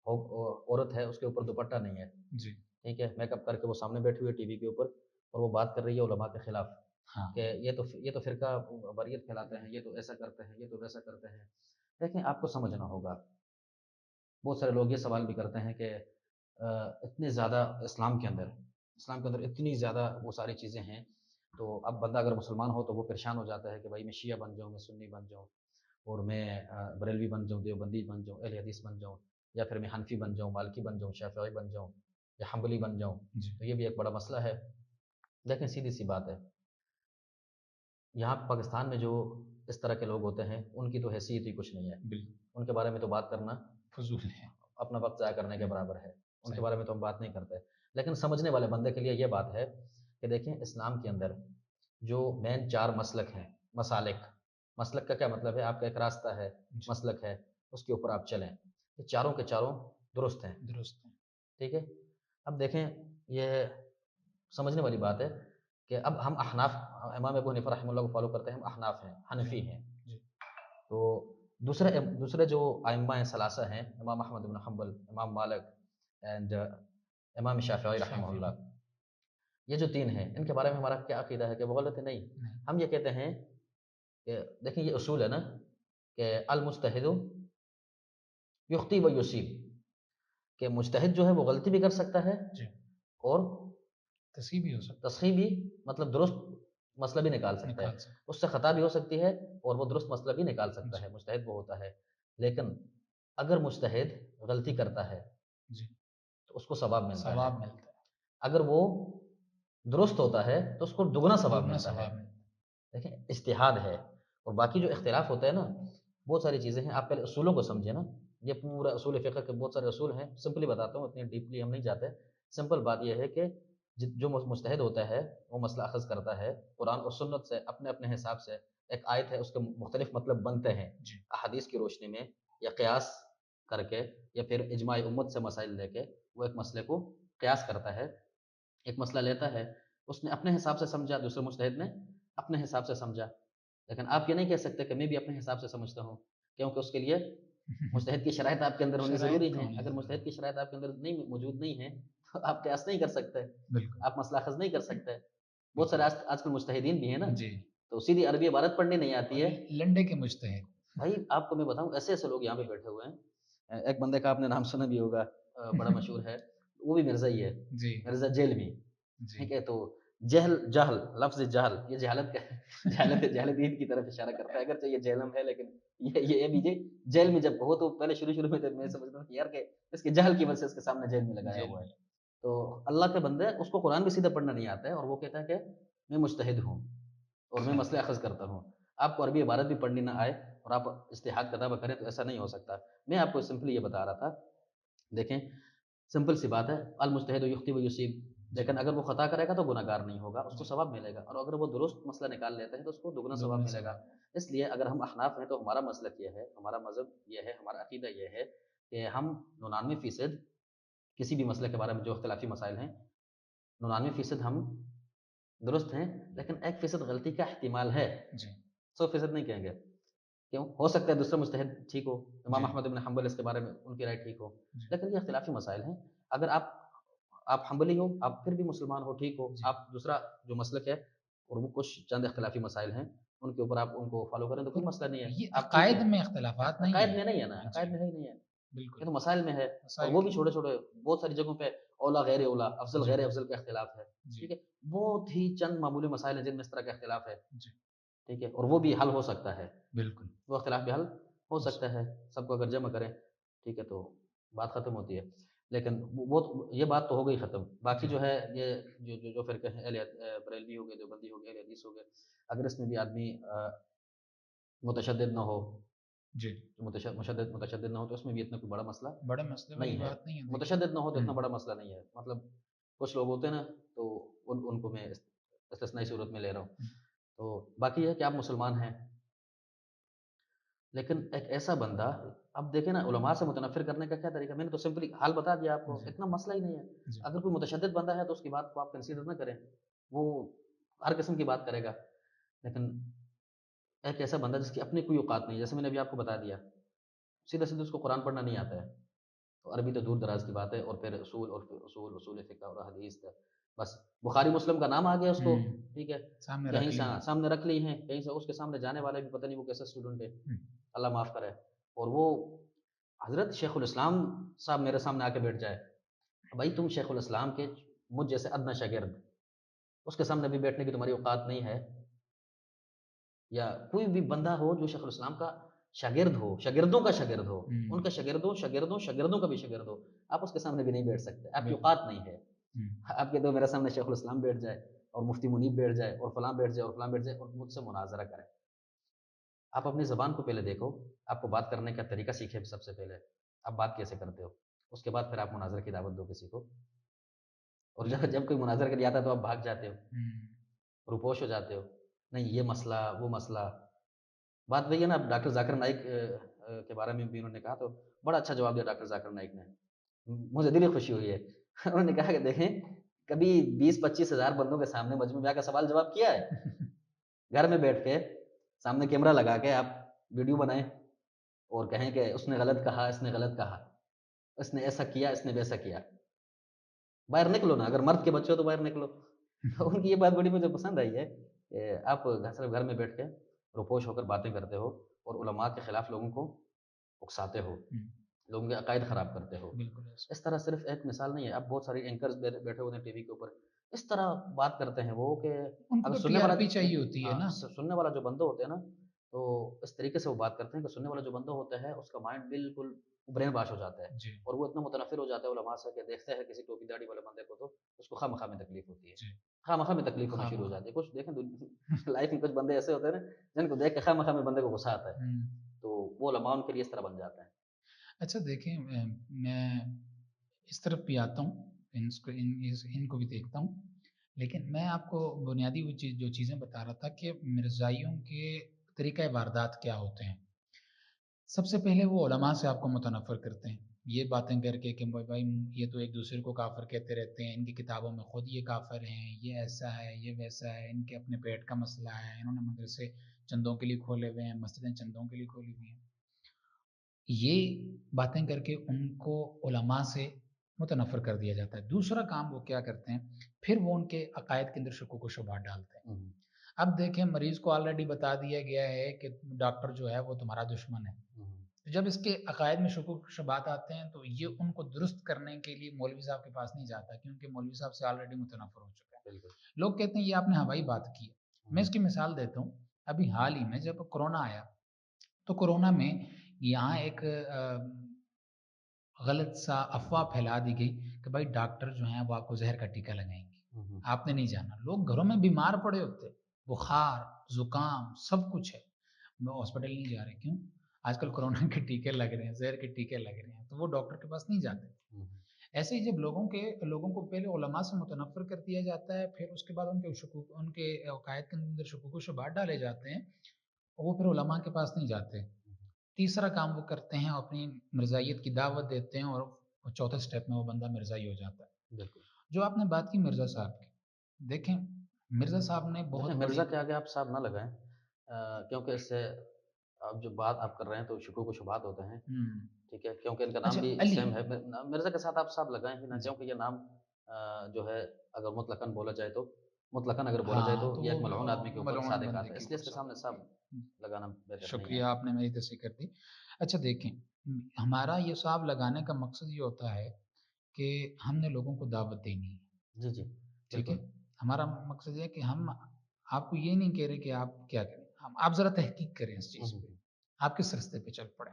عورت ہے اس کے اوپر دوپٹہ نہیں ہے، جی ٹھیک ہے، میک اپ کر کے وہ سامنے بیٹھی ہوئی ہے ٹی وی کے اوپر، اور وہ بات کر رہی ہے علماء کے خلاف ہاں کہ یہ تو فرقہ واریت پھیلاتے ہیں، یہ تو ایسا کرتے ہیں، یہ تو ویسا کرتے ہیں۔ دیکھیں آپ کو سمجھنا ہوگا بہت سارے لوگ یہ سوال بھی کرتے ہیں کہ اتنے زیادہ اسلام کے اندر اتنی زیادہ وہ ساری چیزیں ہیں، تو اب بندہ اگر مسلمان ہو تو وہ پریشان ہو جاتا ہے کہ بھائی میں شیعہ بن جاؤں، میں سنی بن جاؤں، اور میں بریلوی بن جاؤں، دیوبندی بن جاؤں، اہل حدیث بن جاؤں، یا پھر میں حنفی بن جاؤں، مالکی بن جاؤں، شافعی بن جاؤں، یا حنبلی بن جاؤں. جی، تو یہ بھی ایک بڑا مسئلہ ہے. دیکھیں سیدھی سی بات ہے، یہاں پاکستان میں جو اس طرح کے لوگ ہوتے ہیں ان کی تو حیثیت ہی کچھ نہیں ہے. بالکل ان کے بارے میں تو بات کرنا فضول ہے۔ اپنا وقت ضائع کرنے کے برابر ہے. ان کے صحیح، بارے میں تو ہم بات نہیں کرتے. لیکن سمجھنے والے بندے کے لیے یہ بات ہے کہ دیکھیں اسلام کے اندر جو مین 4 مسلک ہیں، مسالک، مسلک کا کیا مطلب ہے؟ آپ کا ایک راستہ ہے، جی، مسلک ہے، اس کے اوپر آپ چلیں. یہ چاروں کے چاروں درست ہیں. درست ہے۔ ٹھیک ہے. اب دیکھیں یہ سمجھنے والی بات ہے کہ اب ہم احناف، امام ابو حنیفہ رحمہ اللہ کو فالو کرتے ہیں، ہم احناف ہیں، جی، حنفی ہیں. جی، تو دوسرے جو ائمہ ہیں ثلاثہ ہیں، امام احمد بن حنبل، امام مالک اینڈ امام شافعی رحمہ شافعی، اللہ، یہ جو تین ہیں ان کے بارے میں ہمارا کیا عقیدہ ہے کہ وہ غلط ہے؟ نہیں. نہیں، ہم یہ کہتے ہیں کہ دیکھیں یہ اصول ہے نا کہ المجتہد یخطی و یصیب، کہ مجتہد جو ہے وہ غلطی بھی کر سکتا ہے جی، اور تصحیح بھی ہو سکتا تصحیح بھی، مطلب درست مسئلہ بھی نکال ہے، سکتا ہے. نکال سکتا اس سے خطا بھی ہو سکتی ہے اور وہ درست مسئلہ بھی نکال ہے۔ سکتا جی، ہے. مجتہد وہ ہوتا ہے. لیکن اگر مجتہد غلطی کرتا ہے جی، تو اس کو ثواب ملتا ہے. ثواب ملتا ہے، اگر وہ درست ہوتا ہے تو اس کو دگنا ثواب دگنا ملتا ہے. ثواب ملتا دیکھیں اجتہاد ہے. اور باقی جو اختلاف ہوتا ہے نا، بہت ساری چیزیں ہیں. آپ پہلے اصولوں کو سمجھیں نا. یہ پورا اصول فقہ کے بہت سارے اصول ہیں. سمپلی بتاتا ہوں، اتنی ڈیپلی ہم نہیں جاتے. سمپل بات یہ ہے کہ جو مجتہد ہوتا ہے وہ مسئلہ اخذ کرتا ہے قرآن اور سنت سے اپنے اپنے حساب سے. ایک آیت ہے اس کے مختلف مطلب بنتے ہیں ہے۔ جی، احادیث کی روشنی میں، یا قیاس کر کے، یا پھر اجماع امت سے مسائل لے کے وہ ایک مسئلے کو قیاس کرتا ہے. ایک مسئلہ لیتا ہے، اس نے اپنے حساب سے سمجھا، دوسرے مجتہد نے اپنے حساب سے سمجھا. لیکن آپ یہ نہیں کہہ سکتے کہ میں بھی اپنے حساب سے سمجھتا ہوں، کیونکہ اس کے لیے مجتہد کی شرائط آپ کے اندر ہونی ضروری شرائط ہے. ہونی اگر ضروری مجتہد کی شرائط آپ کے اندر نہیں موجود نہیں ہے تو آپ قیاس نہیں کر سکتے، بالکل، آپ مسئلہ اخذ نہیں کر سکتے. بہت سارے بالکل، آج کل مجتہدین بھی ہیں نا، جی، تو سیدھی عربی عبارت پڑھنی نہیں آتی اور ہے. لنڈے کے مجتہد، بھائی آپ کو میں بتاؤں ایسے ایسے لوگ یہاں پہ بیٹھے ہوئے ہیں. ایک بندے کا آپ نے نام سنا بھی ہوگا، بڑا مشہور ہے، وہ بھی مرزا ہی ہے، جی، مرزا جیلمی. جی، ٹھیک ہے. تو جہل لفظ جہل یہ جہالت کا جہالت عید کی طرف اشارہ کرتا ہے. اگرچہ یہ جہلم ہے لیکن یہ بھی جیل میں جب ہو تو پہلے شروع میں تو میں سمجھتا ہوں کہ یار کہ اس کے جہل کی وجہ سے اس کے سامنے جیل میں لگایا جیل ہوا ہے. میں، تو اللہ کے بندے اس کو قرآن بھی سیدھا پڑھنا نہیں آتا ہے اور وہ کہتا ہے کہ میں مجتہد ہوں اور میں مسئلہ اخذ کرتا ہوں. آپ کو عربی عبارت بھی پڑھنی نہ آئے اور آپ اجتہاد کا دعویٰ کریں تو ایسا نہیں ہو سکتا. میں آپ کو سمپلی یہ بتا رہا تھا. دیکھیں سمپل سی بات ہے، المجتہد یخطئ و یصیب. جی، لیکن اگر وہ خطا کرے گا تو گناہ گار نہیں ہوگا، اس کو جی، ثواب ملے گا. اور اگر وہ درست مسئلہ نکال لیتا ہے تو اس کو دگنا ثواب دگنا ملے گا. ثواب، اس لیے اگر ہم احناف ہیں تو ہمارا مسلک یہ ہے، ہمارا مذہب یہ ہے، ہمارا عقیدہ یہ ہے کہ ہم 99% کسی بھی مسئلے کے بارے میں جو اختلافی مسائل ہیں 99% ہم درست ہیں. لیکن 1% غلطی کا احتمال ہے، جی، 100% نہیں کہیں گے. کیوں؟ ہو سکتا ہے دوسرا مجتہد ٹھیک ہو، امام جی، احمد بن حنبل اس کے بارے میں ان کی رائے ٹھیک ہو. جی، لیکن یہ اختلافی مسائل ہیں. اگر آپ حنبلی ہو، آپ پھر بھی مسلمان ہو، ٹھیک ہو. جی، آپ دوسرا جو مسلک ہے اور وہ کچھ چند اختلافی مسائل ہیں ان کے اوپر آپ ان کو فالو کریں تو کوئی اور مسئلہ نہیں ہے، یہ آپ ٹھیک ہیں. عقائد میں اختلافات نہیں عقائد ہیں، میں نہیں ہے نا، عقائد جی، میں ہے ہی نہیں ہے. یہ بالکل، تو مسائل میں ہے. اور مسائل وہ کے بھی چھوٹے چھوٹے بہت ساری جگہوں پہ اولا غیر اولا، افضل جی، غیر افضل کا اختلاف ہے. جی، ٹھیک ہے. بہت ہی چند معمولی مسائل ہیں جن میں اس طرح کا اختلاف ہے. جی، ٹھیک ہے. اور وہ بھی حل ہو سکتا ہے، بالکل، وہ اختلاف بھی حل ہو اس سکتا ہے. سب کو اگر جمع کریں ٹھیک ہے تو بات ختم ہوتی ہے. لیکن وہ یہ بات تو ہو گئی ختم. باقی جی، جو ہے یہ جو فرقے ہیں بریلوی ہو گئے، دیوبندی ہو گئے، اہل حدیث ہو گئے، اگر اس میں بھی آدمی متشدد نہ ہو، جی، متشدد نہ ہو تو اس میں بھی اتنا کوئی بڑا مسئلہ بڑے مسئلے والی نہیں ہے. بات نہیں ہے دیکھیے، متشدد نہ ہو تو اتنا ہوں، بڑا مسئلہ نہیں ہے. مطلب کچھ لوگ ہوتے ہیں نا، تو ان کو میں استثنائی صورت میں لے رہا ہوں. تو باقی یہ ہے کہ آپ مسلمان ہیں. لیکن ایک ایسا بندہ، اب دیکھیں نا علماء سے متنفر کرنے کا کیا طریقہ. میں نے تو سمپلی حال بتا دیا آپ کو، جی، اتنا مسئلہ ہی نہیں ہے. جی، اگر کوئی متشدد بندہ ہے تو اس کی بات کو آپ کنسیڈر نہ کریں، وہ ہر قسم کی بات کرے گا. لیکن ایک ایسا بندہ جس کی اپنی کوئی اوقات نہیں، جیسے میں نے ابھی آپ کو بتا دیا، سیدھا سیدھا اس کو قرآن پڑھنا نہیں آتا ہے، تو عربی تو دور دراز کی بات ہے. اور پھر اصول اور پھر اصول فقہ اور حدیث کا بس بخاری مسلم کا نام آ گیا اس کو. ہوں، ٹھیک ہے. سامنے کہیں رکھ سے لی، سامنے رکھ لی ہیں، کہیں سے اس کے سامنے جانے والے بھی پتہ نہیں وہ کیسا اسٹوڈنٹ ہے، ہوں، اللہ معاف کرے. اور وہ حضرت شیخ الاسلام صاحب میرے سامنے آ کے بیٹھ جائے، بھائی تم شیخ الاسلام کے مجھ جیسے ادنیٰ شاگرد، اس کے سامنے بھی بیٹھنے کی تمہاری اوقات نہیں ہے، یا کوئی بھی بندہ ہو جو شیخ الاسلام کا شاگرد ہو، شاگردوں کا شاگرد ہو، ان کا شاگردوں شاگردوں شاگردوں کا بھی شاگرد ہو، آپ اس کے سامنے بھی نہیں بیٹھ سکتے، آپ کی بالکل۔ اوقات نہیں ہے۔ آپ کے تو میرے سامنے شیخ الاسلام بیٹھ جائے اور مفتی منیب بیٹھ جائے اور فلاں بیٹھ جائے اور فلاں بیٹھ جائے اور مجھ سے مناظرہ کرے، آپ اپنی زبان کو پہلے دیکھو، آپ کو بات کرنے کا طریقہ سیکھے سب سے پہلے، آپ بات کیسے کرتے ہو، اس کے بعد پھر آپ مناظرہ کی دعوت دو کسی کو، اور جب بالکل۔ جب کوئی مناظرہ کے لیے آتا ہے تو آپ بھاگ جاتے ہو، ہوں، روپوش ہو جاتے ہو، نہیں یہ مسئلہ وہ مسئلہ۔ بات وہی ہے نا، اب ڈاکٹر ذاکر نائک کے بارے میں بھی انہوں نے کہا تو بڑا اچھا جواب دیا ڈاکٹر ذاکر نائک نے، مجھے دلی خوشی ہوئی ہے انہوں نے کہا کہ دیکھیں کبھی 20-25 ہزار بندوں کے سامنے مجمع میں آ کے سوال جواب کیا ہے؟ گھر میں بیٹھ کے سامنے کیمرہ لگا کے آپ ویڈیو بنائیں اور کہیں کہ اس نے غلط کہا، اس نے غلط کہا، اس نے ایسا کیا، اس نے ویسا کیا، باہر نکلو نا، اگر مرد کے بچے ہو تو باہر نکلو ان کی یہ بات بڑی مجھے پسند آئی ہے کہ آپ صرف گھر میں بیٹھ کے روپوش ہو کر باتیں کرتے ہو اور علماء کے خلاف لوگوں کو اکساتے ہو، لوگوں کے عقائد خراب کرتے ہو، بالکل ایسا۔ اس طرح صرف ایک مثال نہیں ہے، اب بہت ساری اینکرز بیٹھے ہوتے ہیں ٹی وی کے اوپر، اس طرح بات کرتے ہیں وہ کہ ان کو اگر تو سننے ٹی آر والا، پی چاہیے ہوتی ہے ہاں نا۔ سننے والا جو بندہ ہوتے ہیں نا، تو اس طریقے سے وہ بات کرتے ہیں کہ سننے والا جو بندہ ہوتا ہے اس کا مائنڈ بالکل برین واش ہو جاتا ہے، جی، اور وہ اتنا متنفر ہو جاتا ہے علماء سے کہ دیکھتے ہیں کسی ٹوپی داڑھی والے بندے کو تو اس کو خواہ مخواہ میں تکلیف ہوتی ہے، جی، خواہ مخواہ میں تکلیف ہونا شروع ہو خواہ-مخواہ۔ جاتی ہے، کچھ دیکھیں لائف میں کچھ بندے ایسے ہوتے ہیں نا جن کو دیکھ کے خواہ مخواہ میں بندے کو غصہ آتا ہے، ہوں۔ تو وہ علماء ان کے لیے اس طرح بن جاتے ہیں۔ اچھا دیکھیں، میں اس طرف بھی آتا ہوں، ان کو بھی دیکھتا ہوں، لیکن میں آپ کو بنیادی وہ جو چیزیں بتا رہا تھا کہ مرزائیوں کے طریقۂ واردات کیا ہوتے ہیں۔ سب سے پہلے وہ علماء سے آپ کو متنفر کرتے ہیں، یہ باتیں کر کے کہ بھائی یہ تو ایک دوسرے کو کافر کہتے رہتے ہیں، ان کی کتابوں میں خود یہ کافر ہیں، یہ ایسا ہے، یہ ویسا ہے، ان کے اپنے پیٹ کا مسئلہ ہے، انہوں نے مدرسے چندوں کے لیے کھولے ہوئے ہیں، مسجدیں چندوں کے لیے کھولی ہوئی ہیں۔ یہ باتیں کر کے ان کو علماء سے متنفر کر دیا جاتا ہے۔ دوسرا کام وہ کیا کرتے ہیں، پھر وہ ان کے عقائد کے اندر شکوک و شبہات ڈالتے ہیں۔ ہوں، اب دیکھیں مریض کو آلریڈی بتا دیا گیا ہے کہ ڈاکٹر جو ہے وہ تمہارا دشمن ہے، ہوں، تو جب اس کے عقائد میں شکوک و شبہات آتے ہیں تو یہ ان کو درست کرنے کے لیے مولوی صاحب کے پاس نہیں جاتا، کیونکہ مولوی صاحب سے آلریڈی متنفر ہو چکا بالکل، ہے۔ لوگ کہتے ہیں یہ آپ نے ہوائی بات کی ہے۔ میں ہوں، اس کی مثال دیتا ہوں، ابھی حال ہی میں جب کرونا آیا تو کرونا میں یہاں ایک غلط سا افواہ پھیلا دی گئی کہ بھائی ڈاکٹر جو ہیں وہ آپ کو زہر کا ٹیکہ لگائیں گے، ہوں، آپ نے نہیں جانا۔ لوگ گھروں میں بیمار پڑے ہوتے، بخار، زکام، سب کچھ ہے، وہ ہاسپٹل نہیں جا رہے، کیوں؟ آج کل کرونا کے ٹیکے لگ رہے ہیں، زہر کے ٹیکے لگ رہے ہیں، تو وہ ڈاکٹر کے پاس نہیں جاتے۔ ہوں، ایسے ہی جب لوگوں کو پہلے علماء سے متنفر کر دیا جاتا ہے، پھر اس کے بعد ان کے عقائد کے اندر شکوک و شبہات ڈالے جاتے ہیں، وہ پھر علماء کے پاس نہیں جاتے۔ تیسرا کام وہ کرتے ہیں، اپنی مرزائیت کی دعوت دیتے ہیں، اور چوتھے سٹیپ میں وہ بندہ مرزائی ہو جاتا ہے۔ بالکل۔ جو آپ نے بات کی مرزا صاحب کی، دیکھیں مرزا صاحب نے دیکھیں بہت بڑی مرزا کے آگے آپ صاحب نہ لگائیں، کیونکہ اس سے اب جو بات آپ کر رہے ہیں تو شکوک و شبہات ہوتے ہیں، ہوں، ٹھیک ہے، کیونکہ ان کا نام اچھا بھی علی، سیم ہے، مرزا کے ساتھ آپ صاحب لگائیں ہی نہ، جی، کیونکہ یہ نام جو ہے اگر مطلقاً بولا جائے تو، مطلقاً اگر بولا جائے ہاں تو تو یہ وہ ایک ملعون آدمی کے اوپر ملعون صادق بندے آتا ہے، کے اس لیے اوپر اس کے سامنے ساتھ۔ صاحب لگانا بہتر نہیں ہے۔ شکریہ، آپ نے میری تصحیح کر دی۔ اچھا دیکھیں، ہمارا یہ صاحب لگانے کا مقصد یہ ہوتا ہے کہ ہم نے لوگوں کو دعوت دینی ہے، جی جی، ٹھیک ہے؟ بالکل، ہمارا مقصد یہ ہے کہ ہم آپ کو یہ نہیں کہہ رہے کہ آپ کیا کریں، آپ ذرا تحقیق کریں اس ہوں، چیز ہوں، پہ، آپ کس رستے پہ چل پڑیں۔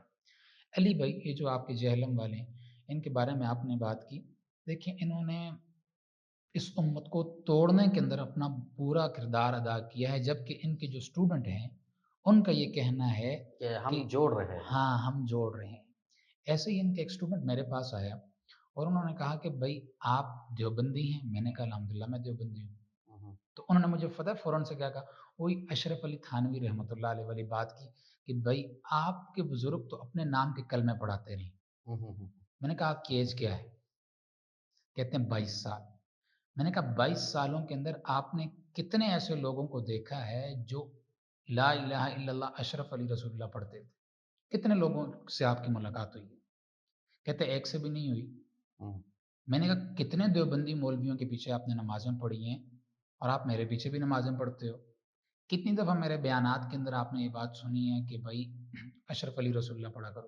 علی بھائی یہ جو آپ کے جہلم والے ہیں، ان کے بارے میں آپ نے بات کی، دیکھیں انہوں نے اس امت کو توڑنے کے اندر اپنا پورا کردار ادا کیا ہے، جبکہ ان کے جو اسٹوڈنٹ ہیں ان کا یہ کہنا ہے کہ کہ ہم جوڑ رہے ہیں۔ ہاں ہم جوڑ رہے ہیں۔ ایسے ہی ان کے ایک اسٹوڈنٹ میرے پاس آیا اور انہوں نے کہا کہ بھائی آپ دیوبندی ہیں؟ میں نے کہا الحمدللہ میں دیوبندی ہوں۔ ہوں، ہوں، تو انہوں نے مجھے فوراً سے کیا کہا، وہی اشرف علی تھانوی رحمۃ اللہ علیہ والی بات کی کہ بھائی آپ کے بزرگ تو اپنے نام کے کلمے پڑھاتے رہے۔ ہوں، ہوں، ہوں، میں نے کہا آپ کی ایج کیا ہے؟ کہتے ہیں 22 سال۔ میں نے کہا 22 سالوں کے اندر آپ نے کتنے ایسے لوگوں کو دیکھا ہے جو لا الہ الا اللہ اشرف علی رسول اللہ پڑھتے تھے؟ کتنے لوگوں سے آپ کی ملاقات ہوئی ہے؟ کہتے ایک سے بھی نہیں ہوئی۔ ہوں، میں نے کہا کتنے دیوبندی مولویوں کے پیچھے آپ نے نمازیں پڑھی ہیں اور آپ میرے پیچھے بھی نمازیں پڑھتے ہو؟ کتنی دفعہ میرے بیانات کے اندر آپ نے یہ بات سنی ہے کہ بھائی اشرف علی رسول اللہ پڑھا کرو؟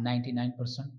99%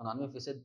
99%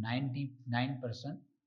99%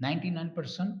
99%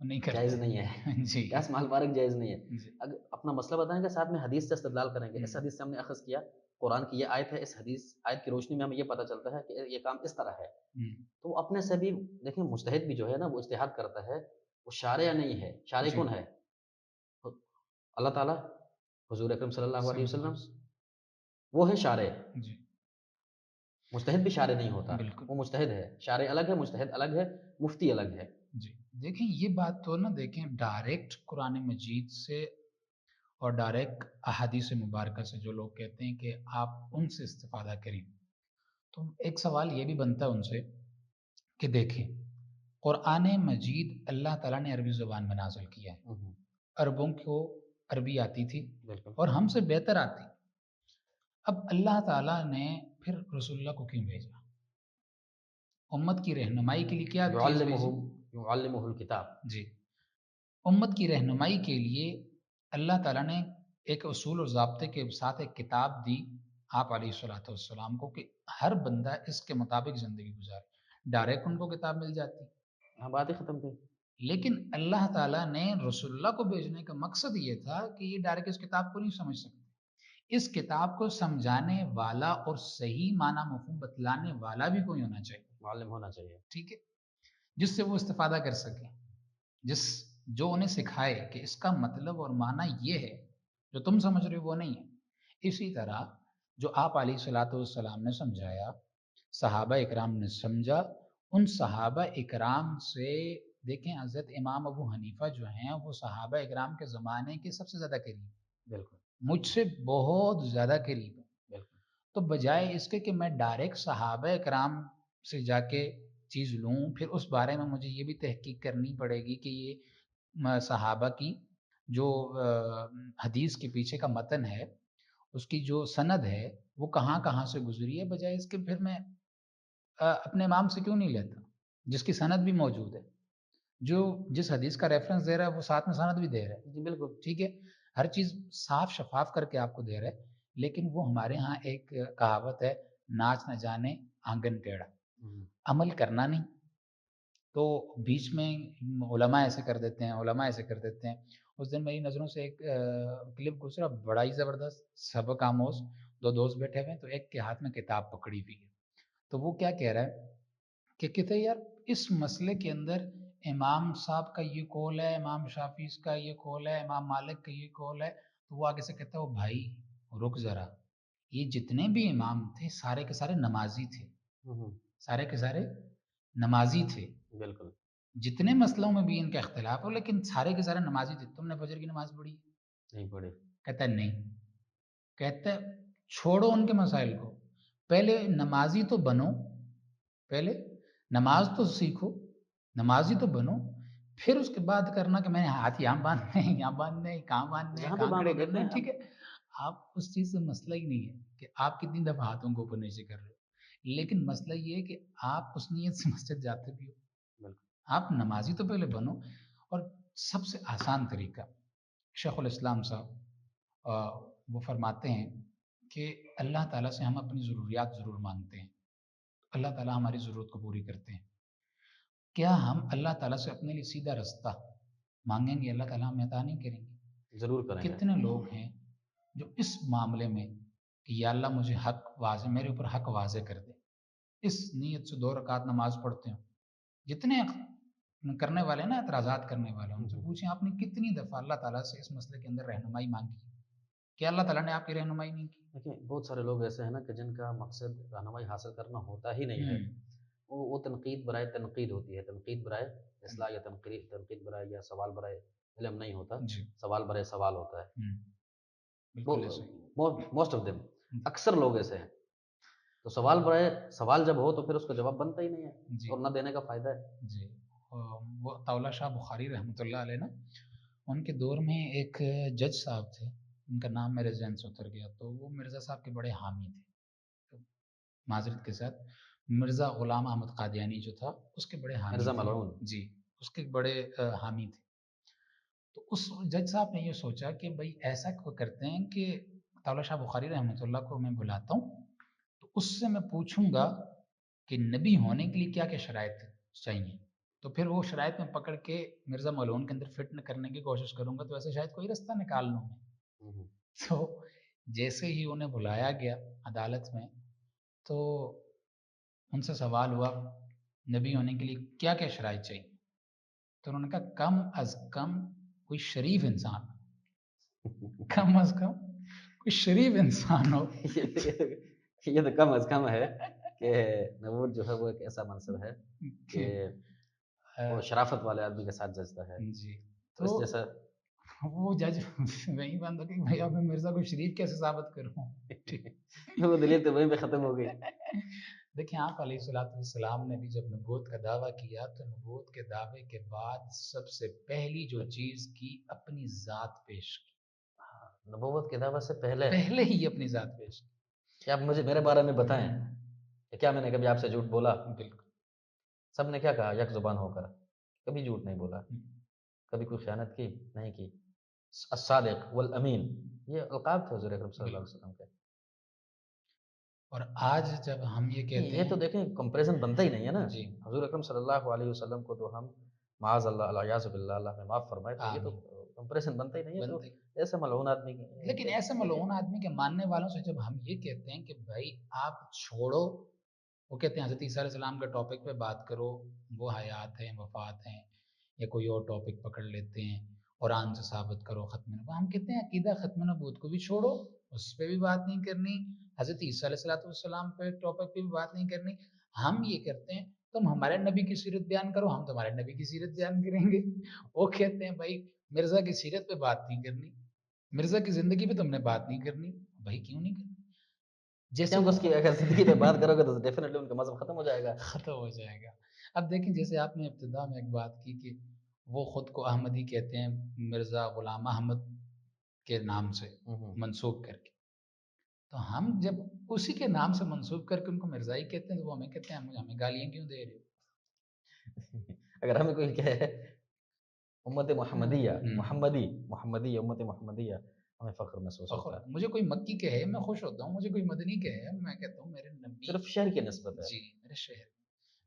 وہ نہیں جائز کرتے نہیں ہے، ہیں جی قیاس مع الفارق جائز نہیں ہے۔ جی اگر اپنا مسئلہ بتائیں گے ساتھ میں حدیث سے استدلال کریں گے، اس ہوں، حدیث سے ہم نے اخذ کیا، قرآن کی یہ آیت ہے، اس حدیث آیت کی روشنی میں ہمیں یہ پتہ چلتا ہے کہ یہ کام اس طرح ہے، ہوں، تو وہ اپنے سے بھی دیکھیں مجتہد بھی جو ہے نا وہ اجتہاد کرتا ہے، وہ شارع نہیں ہے، شارع جی کون ہے؟ اللہ تعالیٰ، حضور اکرم صلی اللہ علیہ صلی اللہ وسلم، علیہ وسلم وہ ہے شارع۔ جی مجتہد بھی شارع نہیں ہوتا، بالکل وہ مجتہد ہے، شارع الگ ہے، مجتہد الگ ہے، مفتی الگ ہے۔ جی دیکھیں یہ بات تو نا دیکھیں ڈائریکٹ قرآن مجید سے اور ڈائریکٹ احادیث مبارکہ سے جو لوگ کہتے ہیں کہ آپ ان سے استفادہ کریں تو ایک سوال یہ بھی بنتا ہے ان سے کہ دیکھیں قرآن مجید اللہ تعالیٰ نے عربی زبان میں نازل کیا ہے، ہوں، عربوں کو عربی آتی تھی بالکل، اور ہم سے بہتر آتی۔ اب اللہ تعالیٰ نے پھر رسول اللہ کو کیوں بھیجا؟ امت کی رہنمائی کے لیے کیا چیز بھیجی؟ یعلمہ الکتاب، جی امت کی رہنمائی کے لیے اللہ تعالیٰ نے ایک اصول اور ضابطے کے ساتھ ایک کتاب دی آپ علیہ الصلوۃ والسلام کو کہ ہر بندہ اس کے مطابق زندگی گزارے۔ ڈائریکٹ ان کو کتاب مل جاتی ہاں بات ہی ختم تھی۔ لیکن اللہ تعالیٰ نے رسول اللہ کو بھیجنے کا مقصد یہ تھا کہ یہ ڈائریکٹ اس کتاب کو نہیں سمجھ سکتے، اس کتاب کو سمجھانے والا اور صحیح معنی مفہوم بتلانے والا بھی کوئی ہونا چاہیے، معلم ہونا چاہیے۔ ٹھیک ہے، جس سے وہ استفادہ کر سکیں، جس جو انہیں سکھائے کہ اس کا مطلب اور معنی یہ ہے جو تم سمجھ رہے ہو وہ نہیں ہے۔ اسی طرح جو آپ علیہ الصلوۃ والسلام نے سمجھایا صحابہ اکرام نے سمجھا، ان صحابہ اکرام سے دیکھیں حضرت امام ابو حنیفہ جو ہیں وہ صحابہ اکرام کے زمانے کے سب سے زیادہ قریب ہیں، بالکل، مجھ سے بہت زیادہ قریب ہیں، بالکل، تو بجائے اس کے کہ میں ڈائریکٹ صحابہ اکرام سے جا کے چیز لوں پھر اس بارے میں مجھے یہ بھی تحقیق کرنی پڑے گی کہ یہ صحابہ کی جو حدیث کے پیچھے کا متن ہے اس کی جو سند ہے وہ کہاں کہاں سے گزری ہے، بجائے اس کے پھر میں اپنے امام سے کیوں نہیں لیتا جس کی سند بھی موجود ہے، جو جس حدیث کا ریفرنس دے رہا ہے وہ ساتھ میں سند بھی دے رہا ہے، جی بالکل، ٹھیک ہے، ہر چیز صاف شفاف کر کے آپ کو دے رہا ہے، لیکن وہ ہمارے ہاں ایک کہاوت ہے ناچ نہ جانے آنگن ٹیڑھا، ہوں، عمل کرنا نہیں، تو بیچ میں علماء ایسے کر دیتے ہیں، علماء ایسے کر دیتے ہیں۔ اس دن میری نظروں سے ایک کلپ گزرا بڑا ہی زبردست سبق آموز، دو دوست بیٹھے ہوئے ہیں تو ایک کے ہاتھ میں کتاب پکڑی ہوئی ہے، تو وہ کیا کہہ رہا ہے کہ کہتے ہیں یار اس مسئلے کے اندر امام صاحب کا یہ قول ہے، امام شافعی کا یہ قول ہے، امام مالک کا یہ قول ہے، تو وہ آگے سے کہتا ہے وہ بھائی رک ذرا، یہ جتنے بھی امام تھے سارے کے سارے نمازی تھے، ہوں، سارے کے سارے نمازی تھے، بالکل، جتنے مسئلوں میں بھی ان کا اختلاف ہو لیکن سارے کے سارے نمازی تھے، تم نے فجر کی نماز پڑھی؟ نہیں پڑھی، کہتا ہے نہیں، کہتا ہے چھوڑو ان کے مسائل کو، پہلے نمازی تو بنو، پہلے نماز تو سیکھو، نمازی تو بنو، پھر اس کے بعد کرنا کہ میں نے ہاتھ یہاں باندھنے ہیں یہاں باندھنے ہیں کہاں باندھنے ہیں جہاں بھی کہاں باندھو کھڑے دیکھیں کرنے ہیں، اب، ٹھیک ہے، آپ اس چیز سے مسئلہ ہی نہیں ہے کہ آپ کتنی دفعہ ہاتھوں کو اوپر نیچے کر رہے ہو، لیکن مسئلہ یہ ہے کہ آپ اس نیت سے مسجد جاتے بھی ہو، بالکل، آپ نمازی تو پہلے بنو۔ اور سب سے آسان طریقہ شیخ الاسلام صاحب وہ فرماتے ہیں کہ اللہ تعالیٰ سے ہم اپنی ضروریات ضرور مانگتے ہیں، اللہ تعالیٰ ہماری ضرورت کو پوری کرتے ہیں، کیا ہم اللہ تعالیٰ سے اپنے لیے سیدھا رستہ مانگیں گے اللہ تعالیٰ ہمیں عطا نہیں کریں ضرور کریں گے؟ گے، کتنے لوگ ہیں جو اس معاملے میں کہ یا اللہ مجھے حق واضح میرے اوپر حق واضح کر دے اس نیت سے 2 رکعت نماز پڑھتے ہوں، جتنے کرنے والے نا اعتراضات کرنے والے ان سے ہوں، پوچھیں آپ نے کتنی دفعہ اللہ تعالیٰ سے اس مسئلے کے اندر رہنمائی مانگی، کیا اللہ تعالیٰ نے آپ کی رہنمائی نہیں کی؟ دیکھیں بہت سارے لوگ ایسے ہیں نا کہ جن کا مقصد رہنمائی حاصل کرنا ہوتا ہی نہیں ہے، وہ تنقید برائے تنقید ہوتی ہے، تنقید برائے اصلاح یا تنقید برائے یا سوال برائے علم نہیں ہوتا، جی سوال برائے سوال ہوتا ہے، بالکل ایسے ہی موسٹ آف دم، جی اکثر لوگ ایسے ہیں، تو سوال برائے سوال جب ہو تو پھر اس کا جواب بنتا ہی نہیں ہے جی اور نہ دینے کا فائدہ ہے۔ جی وہ طاولہ شاہ بخاری رحمۃ اللہ علیہ نا ان کے دور میں ایک جج صاحب تھے ان کا نام میرے ذہن سے اتر گیا، تو وہ مرزا صاحب کے بڑے حامی تھے، معذرت کے ساتھ مرزا غلام احمد قادیانی جو تھا اس کے بڑے حامی مرزا تھے، ملعون، جی اس کے بڑے حامی تھے، تو اس جج صاحب نے یہ سوچا کہ بھائی ایسا کرتے ہیں کہ طاولہ شاہ بخاری رحمۃ اللہ کو میں بلاتا ہوں تو اس سے میں پوچھوں گا کہ نبی ہونے کے لیے کیا کیا شرائط چاہیے، تو پھر وہ شرائط میں پکڑ کے مرزا ملعون کے اندر فٹ کرنے کی کوشش کروں گا تو ایسے شاید کوئی رستہ نکال لوں میں۔ ہوں، ہوں۔ تو جیسے ہی انہیں بلایا گیا عدالت میں، تو ان سے سوال ہوا نبی ہونے کے لیے کیا کیا شرائط چاہیے؟ تو انہوں نے کہا کم از کم کوئی شریف انسان، کم از کم کوئی شریف انسان ہو۔ یہ تو کم از کم ہے کہ نبوت جو ہے وہ ایک ایسا منصب ہے کہ وہ شرافت والے آدمی کے ساتھ جچتا ہے، جی تو تو اس جیسا وہ جج وہیں بند ہو کہ بھائی اب میں مرزا کو شریف کیسے ثابت کروں؟ ٹھیک۔ وہ دلیل تو وہیں پہ ختم ہو گئی۔ دیکھیں آپ علیہ الصلوۃ والسلام نے بھی جب نبوت کا دعویٰ کیا تو نبوت کے دعوے کے بعد سب سے پہلی جو چیز کی اپنی ذات پیش کی، نبوت کی دعوت سے پہلے پہلے ہی اپنی ذات پیش کی۔ کہ آپ مجھے میرے بارے میں بتائیں کہ کیا میں نے کبھی آپ سے جھوٹ بولا؟ بالکل۔ سب نے کیا کہا یک زبان ہو کر، کبھی جھوٹ نہیں بولا، کبھی کوئی خیانت کی نہیں کی۔ الصادق والامین یہ القاب تھے حضور اکرم صلی اللہ علیہ بالکل۔ وسلم کے۔ اور آج جب ہم یہ کہتے یہ ہیں، تو دیکھیں کمپریزن بنتا ہی نہیں ہے نا۔ جی حضور اکرم صلی اللہ علیہ وسلم کو تو ہم معاذ اللہ الیاذ باللہ اللہ نے معاف فرمائے، تو یہ تو آمین، کمپریزن بنتا ہی نہیں ہے۔ تو بنتے۔ ایسے ملعون آدمی لیکن ایسے ملعون آدمی کے ماننے والوں سے جب ہم یہ کہتے ہیں کہ بھائی آپ چھوڑو، وہ کہتے ہیں حضرت عیسیٰ علیہ السلام کے ٹاپک پہ بات کرو، وہ حیات ہیں، وفات ہیں، یا کوئی اور ٹاپک پکڑ لیتے ہیں، قرآن سے ثابت کرو ختم نبوت، ہم کہتے ہیں عقیدہ ختم نبوت کو بھی چھوڑو، اس پہ بھی بات نہیں کرنی، حضرت عیسیٰ علیہ السلام پہ ٹاپک پہ بھی بات نہیں کرنی۔ ہم یہ کرتے ہیں تم ہمارے نبی کی سیرت بیان کرو، ہم تمہارے نبی کی سیرت بیان کریں گے۔ وہ کہتے ہیں بھائی مرزا کی سیرت پہ بات نہیں کرنی، مرزا کی زندگی پہ تم نے بات نہیں کرنی۔ بھائی کیوں نہیں کرنی؟ جیسے کیونکہ وہ اس کی اگر زندگی پہ بات کرو گے تو ڈیفینیٹلی ان کا مذہب ختم ہو جائے گا۔ ختم ہو جائے گا۔ اب دیکھیں جیسے آپ نے ابتدا میں ایک بات کی کہ وہ خود کو احمدی کہتے ہیں مرزا غلام احمد کے نام سے منسوب کر کے، تو ہم جب اسی کے نام سے منسوب کر کے ان کو مرزائی کہتے ہیں تو وہ ہمیں کہتے ہیں ہمیں گالیاں کیوں دے رہے اگر ہمیں کوئی کہے امت محمدیہ، ہو؟ محمدی امت محمدیہ، ہمیں فخر محسوس فخر، ہوتا ہے۔ مجھے کوئی مکی کہے میں خوش ہوتا ہوں، مجھے کوئی مدنی کہے میں کہتا ہوں میرے نبی، صرف شہر کی نسبت ہے۔ جی میرے شہر،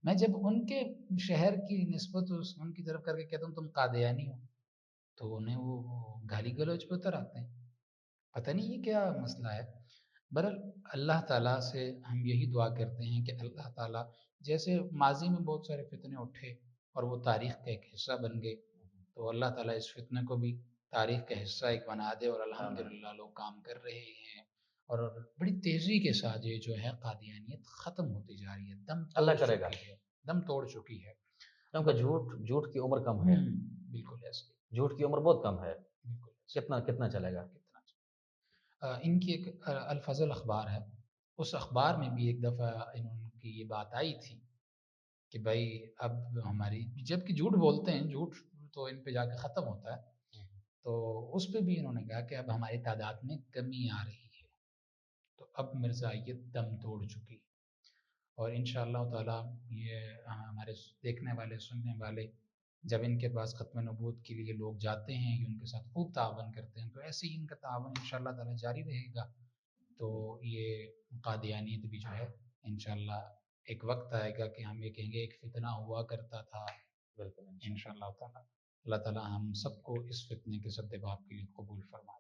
میں جب ان کے شہر کی نسبت ان کی طرف کر کے کہتا ہوں تم قادیانی ہو تو انہیں وہ گالی گلوچ پہ اتر آتے ہیں، پتہ نہیں یہ کیا مسئلہ ہے۔ بہرحال اللہ تعالیٰ سے ہم یہی دعا کرتے ہیں کہ اللہ تعالیٰ جیسے ماضی میں بہت سارے فتنے اٹھے اور وہ تاریخ کا ایک حصہ بن گئے، تو اللہ تعالیٰ اس فتنے کو بھی تاریخ کا حصہ ایک بنا دے، اور آمین۔ الحمدللہ لوگ کام کر رہے ہیں اور بڑی تیزی کے ساتھ یہ جو ہے قادیانیت ختم ہوتی جا رہی ہے، دم توڑ اللہ کرے گا، چکی ہے، دم توڑ چکی ہے۔ کیونکہ جھوٹ کی عمر کم ہے، بالکل ایسے، جھوٹ کی عمر بہت کم ہے۔ بالکل ایسے، کتنا چلے گا؟ کتنا ان کی ایک الفضل اخبار ہے، اس اخبار میں بھی ایک دفعہ انہوں کی یہ بات آئی تھی کہ بھائی اب ہماری، جب کہ جھوٹ بولتے ہیں، جھوٹ تو ان پہ جا کے ختم ہوتا ہے، تو اس پہ بھی انہوں نے کہا کہ اب ہماری تعداد میں کمی آ رہی ہے، تو اب مرزائیت دم توڑ چکی، اور انشاءاللہ تعالیٰ یہ ہمارے دیکھنے والے سننے والے جب ان کے پاس ختم نبوت کے لیے لوگ جاتے ہیں یا ان کے ساتھ خوب تعاون کرتے ہیں تو ایسے ہی ان کا تعاون انشاءاللہ تعالیٰ جاری رہے گا، تو یہ قادیانیت بھی جو ہے انشاءاللہ ایک وقت آئے گا کہ ہم یہ کہیں گے ایک فتنہ ہوا کرتا تھا، بالکل انشاءاللہ تعالیٰ اللہ تعالیٰ ہم سب کو اس فتنے کے سدباب کے لیے قبول فرمائے۔